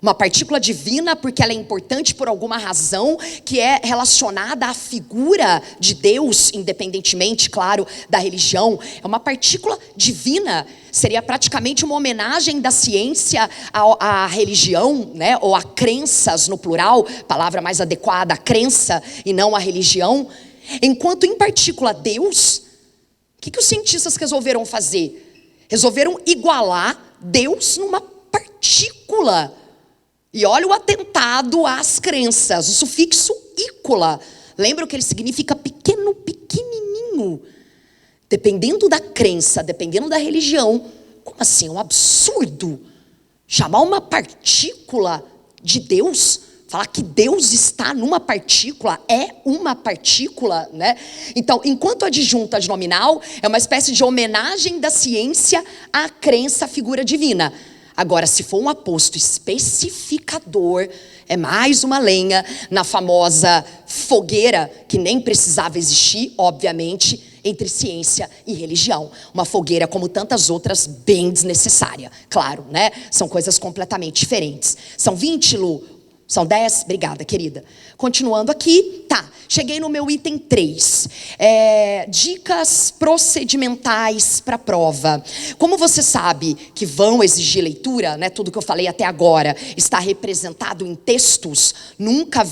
Speaker 1: Uma partícula divina porque ela é importante por alguma razão que é relacionada à figura de Deus, independentemente, claro, da religião. É uma partícula divina. Seria praticamente uma homenagem da ciência à religião, né? Ou a crenças no plural, palavra mais adequada, a crença e não a religião. Enquanto em partícula Deus, o que os cientistas resolveram fazer? Resolveram igualar Deus numa partícula. E olha o atentado às crenças. O sufixo ícola. Lembra que ele significa pequeno, pequenininho. Dependendo da crença, dependendo da religião. Como assim? É um absurdo. Chamar uma partícula de Deus, falar que Deus está numa partícula, é uma partícula, né? Então, enquanto adjunta nominal, é uma espécie de homenagem da ciência à crença, à figura divina. Agora, se for um aposto especificador, é mais uma lenha na famosa fogueira, que nem precisava existir, obviamente, entre ciência e religião. Uma fogueira como tantas outras, bem desnecessária. Claro, né? São coisas completamente diferentes. São 20, Lu? São 10? Obrigada, querida. Continuando aqui, tá. Cheguei no meu item 3. Dicas procedimentais para a prova. Como você sabe que vão exigir leitura, né? Tudo que eu falei até agora está representado em textos. Nunca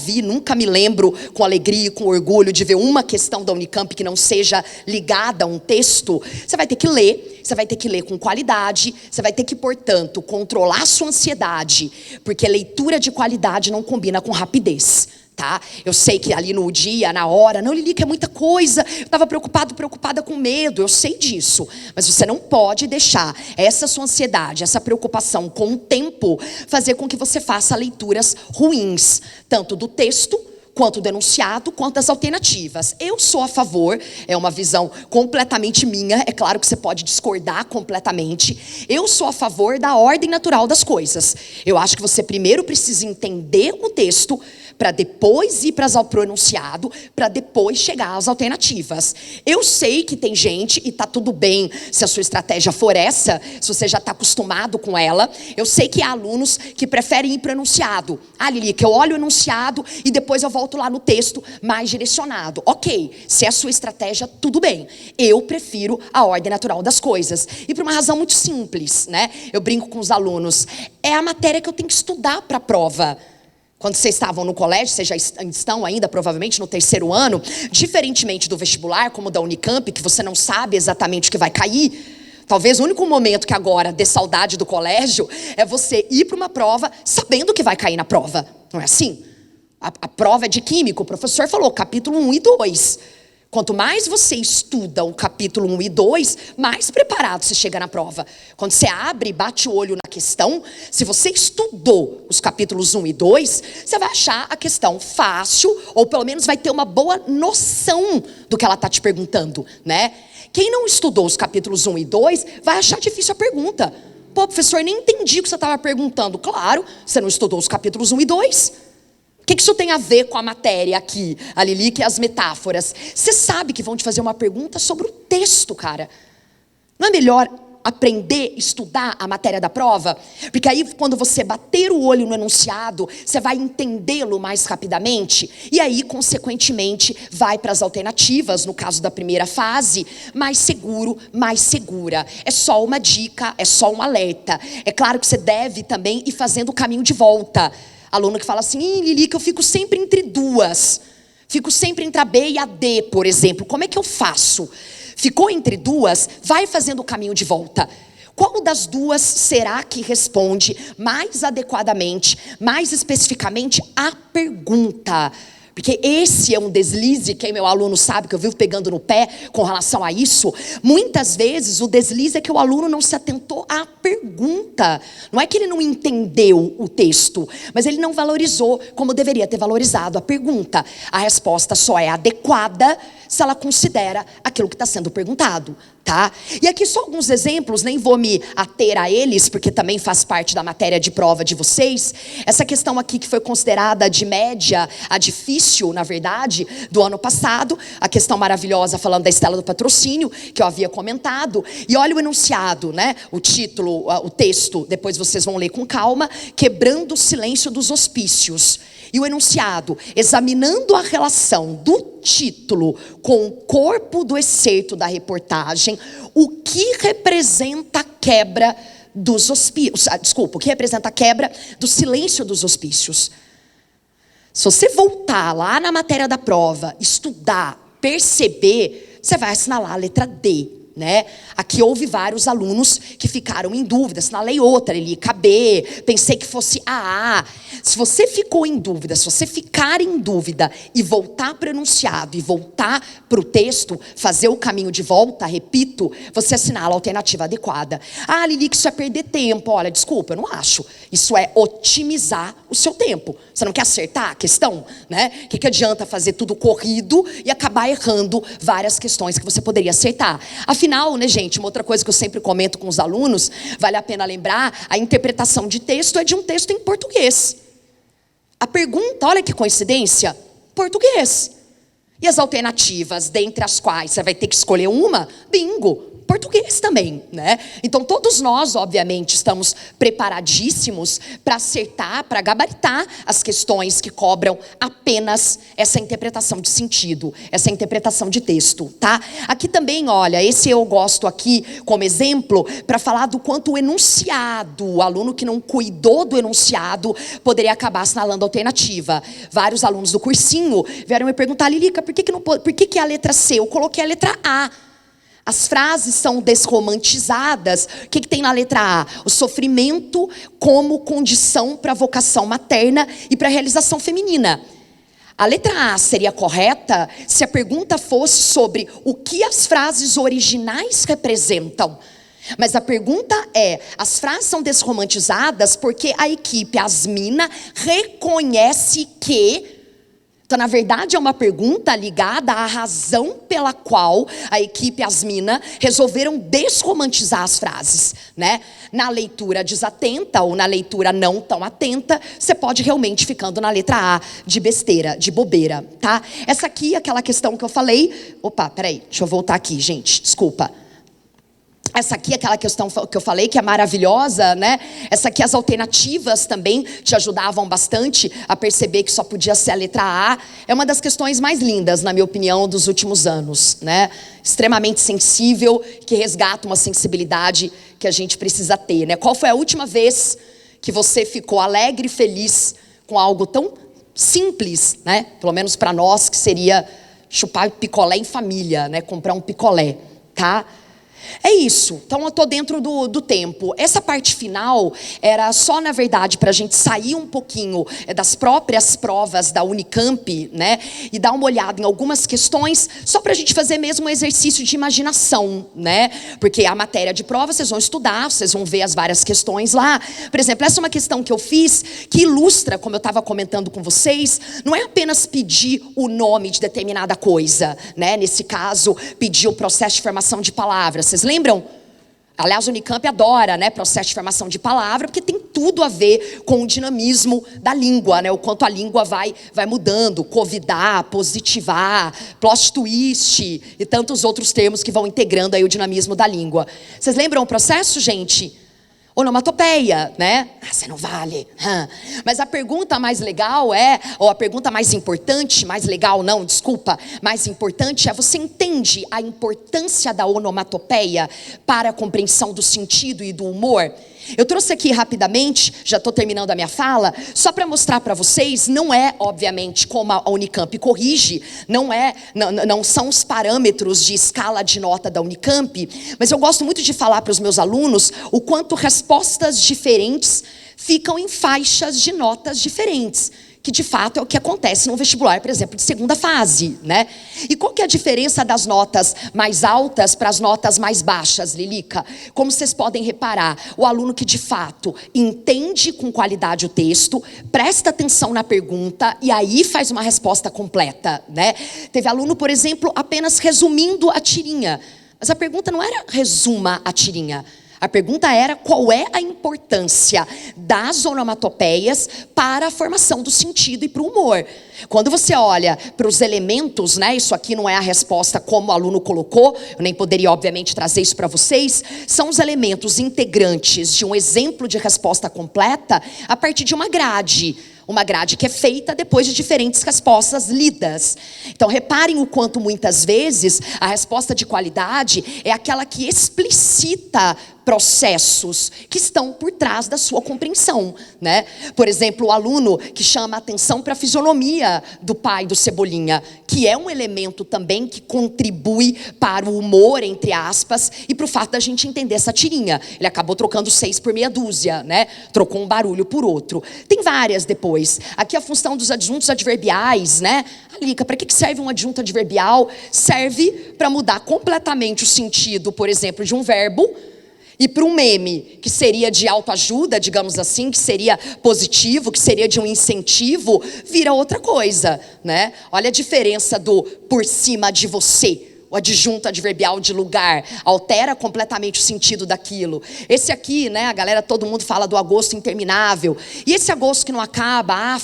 Speaker 1: me lembro com alegria e com orgulho de ver uma questão da Unicamp que não seja ligada a um texto. Você vai ter que ler. Você vai ter que ler com qualidade, você vai ter que, portanto, controlar a sua ansiedade, porque leitura de qualidade não combina com rapidez, tá? Eu sei que ali no dia, na hora, não, Lili, que é muita coisa, eu estava preocupada com medo, eu sei disso, mas você não pode deixar essa sua ansiedade, essa preocupação com o tempo, fazer com que você faça leituras ruins, tanto do texto, quanto do enunciado, quanto das alternativas. Eu sou a favor, é uma visão completamente minha, é claro que você pode discordar completamente, eu sou a favor da ordem natural das coisas. Eu acho que você primeiro precisa entender o texto, para depois ir para o enunciado, para depois chegar às alternativas. Eu sei que tem gente, e está tudo bem se a sua estratégia for essa, se você já está acostumado com ela. Eu sei que há alunos que preferem ir para o enunciado. Ah, Lili, que eu olho o enunciado e depois eu volto lá no texto mais direcionado. Ok, se é a sua estratégia, tudo bem. Eu prefiro a ordem natural das coisas. E por uma razão muito simples, né? Eu brinco com os alunos. É a matéria que eu tenho que estudar para a prova. Quando vocês estavam no colégio, vocês já estão ainda provavelmente no 3º ano, diferentemente do vestibular, como da Unicamp, que você não sabe exatamente o que vai cair. Talvez o único momento que agora dê saudade do colégio é você ir para uma prova sabendo o que vai cair na prova. Não é assim? A prova é de química, o professor falou capítulo 1 e 2. Quanto mais você estuda o capítulo 1 e 2, mais preparado você chega na prova. Quando você abre e bate o olho na questão, se você estudou os capítulos 1 e 2, você vai achar a questão fácil, ou pelo menos vai ter uma boa noção do que ela está te perguntando, né? Quem não estudou os capítulos 1 e 2, vai achar difícil a pergunta. Pô, professor, nem entendi o que você estava perguntando. Claro, você não estudou os capítulos 1 e 2. O que isso tem a ver com a matéria aqui, a Lili, que é as metáforas? Você sabe que vão te fazer uma pergunta sobre o texto, cara. Não é melhor aprender, estudar a matéria da prova? Porque aí, quando você bater o olho no enunciado, você vai entendê-lo mais rapidamente. E aí, consequentemente, vai para as alternativas, no caso da primeira fase, mais seguro, mais segura. É só uma dica, é só um alerta. É claro que você deve também ir fazendo o caminho de volta. Aluno que fala assim, Lili, que eu fico sempre entre duas. Fico sempre entre a B e a D, por exemplo. Como é que eu faço? Ficou entre duas, vai fazendo o caminho de volta. Qual das duas será que responde mais adequadamente, mais especificamente à pergunta? Porque esse é um deslize, quem meu aluno sabe que eu vivo pegando no pé com relação a isso. Muitas vezes o deslize é que o aluno não se atentou à pergunta. Não é que ele não entendeu o texto, mas ele não valorizou como deveria ter valorizado a pergunta. A resposta só é adequada se ela considera aquilo que está sendo perguntado. Tá? E aqui só alguns exemplos, nem vou me ater a eles, porque também faz parte da matéria de prova de vocês. Essa questão aqui que foi considerada de média a difícil, na verdade, do ano passado. A questão maravilhosa falando da Estela do Patrocínio, que eu havia comentado. E olha o enunciado, né? O título, o texto, depois vocês vão ler com calma. Quebrando o silêncio dos hospícios. E o enunciado, examinando a relação do título com o corpo do excerto da reportagem, o que representa a quebra dos hospícios, o que representa a quebra do silêncio dos hospícios. Se você voltar lá na matéria da prova, estudar, perceber, você vai assinalar a letra D. né? Aqui houve vários alunos que ficaram em dúvida, assinalei outra, Lilica, B, pensei que fosse AA. Se você ficou em dúvida, se você ficar em dúvida e voltar para o enunciado e voltar para o texto, fazer o caminho de volta, repito, você assinala a alternativa adequada. Ah, Lilica, isso é perder tempo. Olha, desculpa, eu não acho. Isso é otimizar o seu tempo. Você não quer acertar a questão, né? O que adianta fazer tudo corrido e acabar errando várias questões que você poderia acertar? Afinal, né, gente, uma outra coisa que eu sempre comento com os alunos, vale a pena lembrar, a interpretação de texto é de um texto em português. A pergunta, olha que coincidência, português. E as alternativas, dentre as quais você vai ter que escolher uma, bingo, português também, né? Então todos nós, obviamente, estamos preparadíssimos para acertar, para gabaritar as questões que cobram apenas essa interpretação de sentido, essa interpretação de texto, tá? Aqui também, olha, esse eu gosto aqui como exemplo para falar do quanto o enunciado, o aluno que não cuidou do enunciado, poderia acabar assinalando a alternativa. Vários alunos do cursinho vieram me perguntar, Lilica, por que a letra C? Eu coloquei a letra A. As frases são desromantizadas. O que tem na letra A? O sofrimento como condição para a vocação materna e para a realização feminina. A letra A seria correta se a pergunta fosse sobre o que as frases originais representam. Mas a pergunta é, as frases são desromantizadas porque a equipe Asmina reconhece que... Então, na verdade, é uma pergunta ligada à razão pela qual a equipe Asmina resolveram desromantizar as frases, né? Na leitura desatenta ou na leitura não tão atenta, você pode realmente ficando na letra A de besteira, de bobeira, tá? Essa aqui é aquela questão que eu falei. Opa, peraí, deixa eu voltar aqui, gente, desculpa. Essa aqui é aquela questão que eu falei, que é maravilhosa, né? Essa aqui, as alternativas também te ajudavam bastante a perceber que só podia ser a letra A. É uma das questões mais lindas, na minha opinião, dos últimos anos, né? Extremamente sensível, que resgata uma sensibilidade que a gente precisa ter, né? Qual foi a última vez que você ficou alegre e feliz com algo tão simples, né? Pelo menos para nós, que seria chupar picolé em família, né? Comprar um picolé, tá? É isso, então eu estou dentro do tempo. Essa parte final era só, na verdade, para a gente sair um pouquinho das próprias provas da Unicamp, né? E dar uma olhada em algumas questões, só para a gente fazer mesmo um exercício de imaginação, né? Porque a matéria de prova vocês vão estudar, vocês vão ver as várias questões lá. Por exemplo, essa é uma questão que eu fiz, que ilustra, como eu estava comentando com vocês, não é apenas pedir o nome de determinada coisa, né? Nesse caso, pedir o processo de formação de palavras. Vocês lembram? Aliás, o Unicamp adora, né, processo de formação de palavra, porque tem tudo a ver com o dinamismo da língua, né? O quanto a língua vai mudando, covidar, positivar, plot twist e tantos outros termos que vão integrando aí o dinamismo da língua. Vocês lembram o processo, gente? Onomatopeia, né? Ah, você não vale. Mas a pergunta mais legal ou a pergunta mais importante, mais legal não, desculpa, mais importante é: você entende a importância da onomatopeia para a compreensão do sentido e do humor? Eu trouxe aqui rapidamente, já estou terminando a minha fala, só para mostrar para vocês, não é, obviamente, como a Unicamp corrige, não são os parâmetros de escala de nota da Unicamp, mas eu gosto muito de falar para os meus alunos o quanto respostas diferentes ficam em faixas de notas diferentes, que de fato é o que acontece no vestibular, por exemplo, de segunda fase, né? E qual que é a diferença das notas mais altas para as notas mais baixas, Lilica? Como vocês podem reparar, o aluno que de fato entende com qualidade o texto, presta atenção na pergunta e aí faz uma resposta completa, né? Teve aluno, por exemplo, apenas resumindo a tirinha, mas a pergunta não era resuma a tirinha. A pergunta era qual é a importância das onomatopeias para a formação do sentido e para o humor. Quando você olha para os elementos, né, isso aqui não é a resposta como o aluno colocou, eu nem poderia obviamente trazer isso para vocês, são os elementos integrantes de um exemplo de resposta completa a partir de uma grade. Uma grade que é feita depois de diferentes respostas lidas. Então reparem o quanto muitas vezes a resposta de qualidade é aquela que explicita processos que estão por trás da sua compreensão, né? Por exemplo, o aluno que chama a atenção para a fisionomia do pai do Cebolinha, que é um elemento também que contribui para o humor, entre aspas, e para o fato da gente entender essa tirinha. Ele acabou trocando 6 por meia dúzia, né? Trocou um barulho por outro. Tem várias depois. Aqui a função dos adjuntos adverbiais, né? Alica, para que serve um adjunto adverbial? Serve para mudar completamente o sentido, por exemplo, de um verbo, e para um meme, que seria de autoajuda, digamos assim, que seria positivo, que seria de um incentivo, vira outra coisa, né? Olha a diferença do por cima de você. O adjunto adverbial de lugar altera completamente o sentido daquilo. Esse aqui, né, a galera, todo mundo fala do agosto interminável. E esse agosto que não acaba,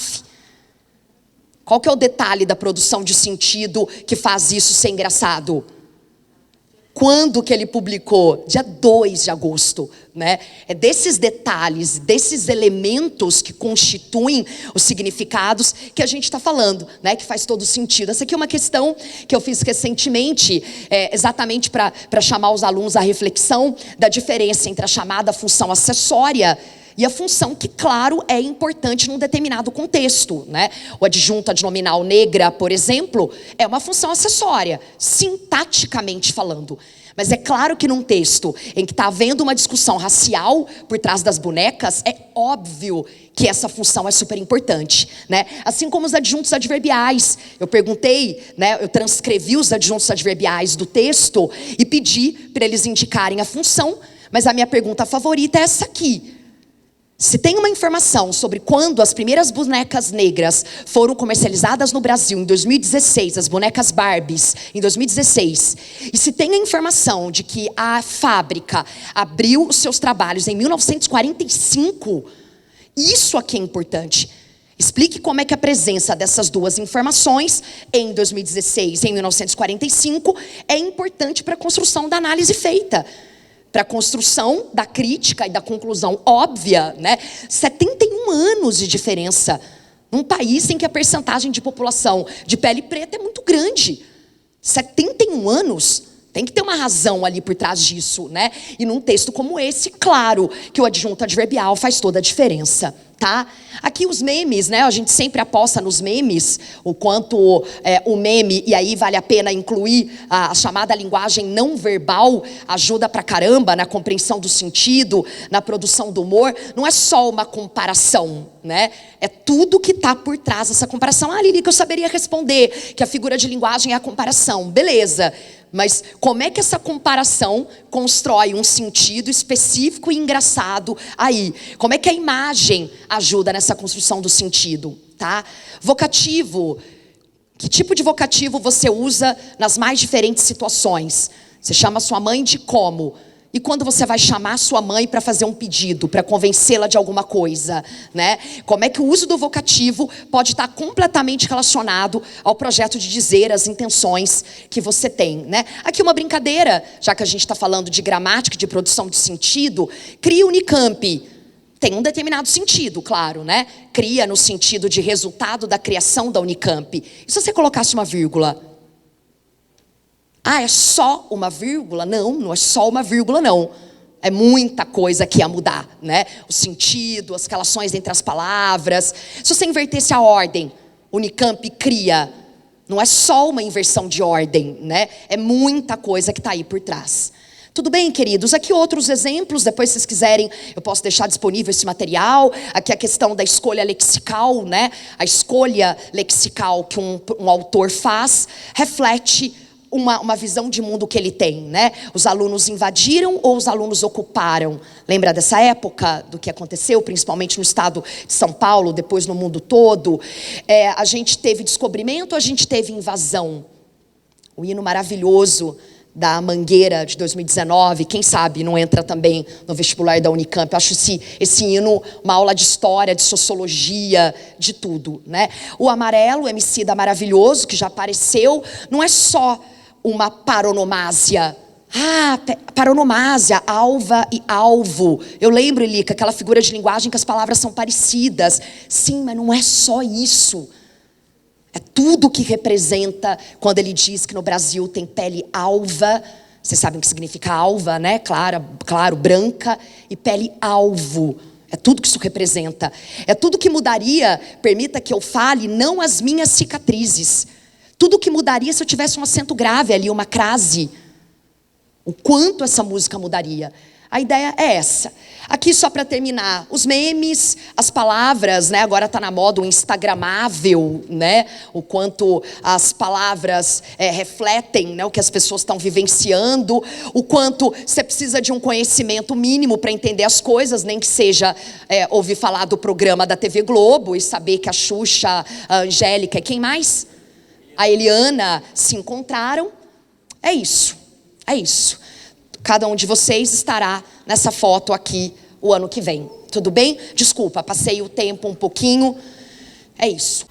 Speaker 1: qual que é o detalhe da produção de sentido que faz isso ser engraçado? Quando que ele publicou? Dia 2 de agosto, né? É desses detalhes, desses elementos que constituem os significados que a gente está falando, né? Que faz todo sentido. Essa aqui é uma questão que eu fiz recentemente, exatamente para chamar os alunos à reflexão da diferença entre a chamada função acessória e a função que, claro, é importante num determinado contexto, né? O adjunto adnominal negra, por exemplo, é uma função acessória, sintaticamente falando. Mas é claro que num texto em que está havendo uma discussão racial por trás das bonecas, é óbvio que essa função é super importante, né? Assim como os adjuntos adverbiais. Eu perguntei, né? Eu transcrevi os adjuntos adverbiais do texto e pedi para eles indicarem a função, mas a minha pergunta favorita é essa aqui. Se tem uma informação sobre quando as primeiras bonecas negras foram comercializadas no Brasil em 2016, as bonecas Barbies em 2016, e se tem a informação de que a fábrica abriu os seus trabalhos em 1945, isso aqui é importante. Explique como é que a presença dessas duas informações, em 2016 e em 1945, é importante para a construção da análise feita. Para a construção da crítica e da conclusão óbvia, né? 71 anos de diferença num país em que a percentagem de população de pele preta é muito grande. 71 anos, tem que ter uma razão ali por trás disso, né? E num texto como esse, claro que o adjunto adverbial faz toda a diferença, tá? Aqui os memes, né? A gente sempre aposta nos memes, o quanto o meme, e aí vale a pena incluir a chamada linguagem não verbal, ajuda pra caramba na compreensão do sentido, na produção do humor. Não é só uma comparação, né? É tudo que está por trás dessa comparação. Lili, que eu saberia responder que a figura de linguagem é a comparação. Beleza. Mas como é que essa comparação constrói um sentido específico e engraçado aí? Como é que a imagem ajuda nessa construção do sentido, tá? Vocativo. Que tipo de vocativo você usa nas mais diferentes situações? Você chama sua mãe de como? E quando você vai chamar sua mãe para fazer um pedido, para convencê-la de alguma coisa, né? Como é que o uso do vocativo pode estar completamente relacionado ao projeto de dizer as intenções que você tem, né? Aqui uma brincadeira, já que a gente está falando de gramática, de produção de sentido. Cria Unicamp. Tem um determinado sentido, claro, né? Cria no sentido de resultado da criação da Unicamp. E se você colocasse uma vírgula? É só uma vírgula? Não, não é só uma vírgula, não. É muita coisa que ia mudar, né? O sentido, as relações entre as palavras. Se você invertesse a ordem, Unicamp cria. Não é só uma inversão de ordem, né? É muita coisa que está aí por trás. Tudo bem, queridos? Aqui outros exemplos, depois se vocês quiserem, eu posso deixar disponível esse material. Aqui a questão da escolha lexical, né? A escolha lexical que um autor faz reflete uma visão de mundo que ele tem, né? Os alunos invadiram ou os alunos ocuparam? Lembra dessa época, do que aconteceu, principalmente no estado de São Paulo, depois no mundo todo? A gente teve descobrimento, a gente teve invasão. O hino maravilhoso da Mangueira de 2019, quem sabe não entra também no vestibular da Unicamp. Eu acho esse hino uma aula de história, de sociologia, de tudo, né? O amarelo, o Emicida maravilhoso, que já apareceu, não é só uma paronomásia. Paronomásia, alva e alvo. Eu lembro, Elica, aquela figura de linguagem que as palavras são parecidas. Sim, mas não é só isso. É tudo que representa quando ele diz que no Brasil tem pele alva, Vocês sabem o que significa alva, né? Claro, branca e pele alvo. É tudo que isso representa. É tudo que mudaria, permita que eu fale, não as minhas cicatrizes. Tudo que mudaria se eu tivesse um acento grave ali, uma crase. O quanto essa música mudaria. A ideia é essa. Aqui só para terminar, os memes, as palavras, né? Agora está na moda o instagramável, né? O quanto as palavras refletem, né? O que as pessoas estão vivenciando, o quanto você precisa de um conhecimento mínimo para entender as coisas, nem que seja ouvir falar do programa da TV Globo e saber que a Xuxa, a Angélica e quem mais? A Eliana se encontraram. É isso. É isso. Cada um de vocês estará nessa foto aqui o ano que vem. Tudo bem? Desculpa, passei o tempo um pouquinho. É isso.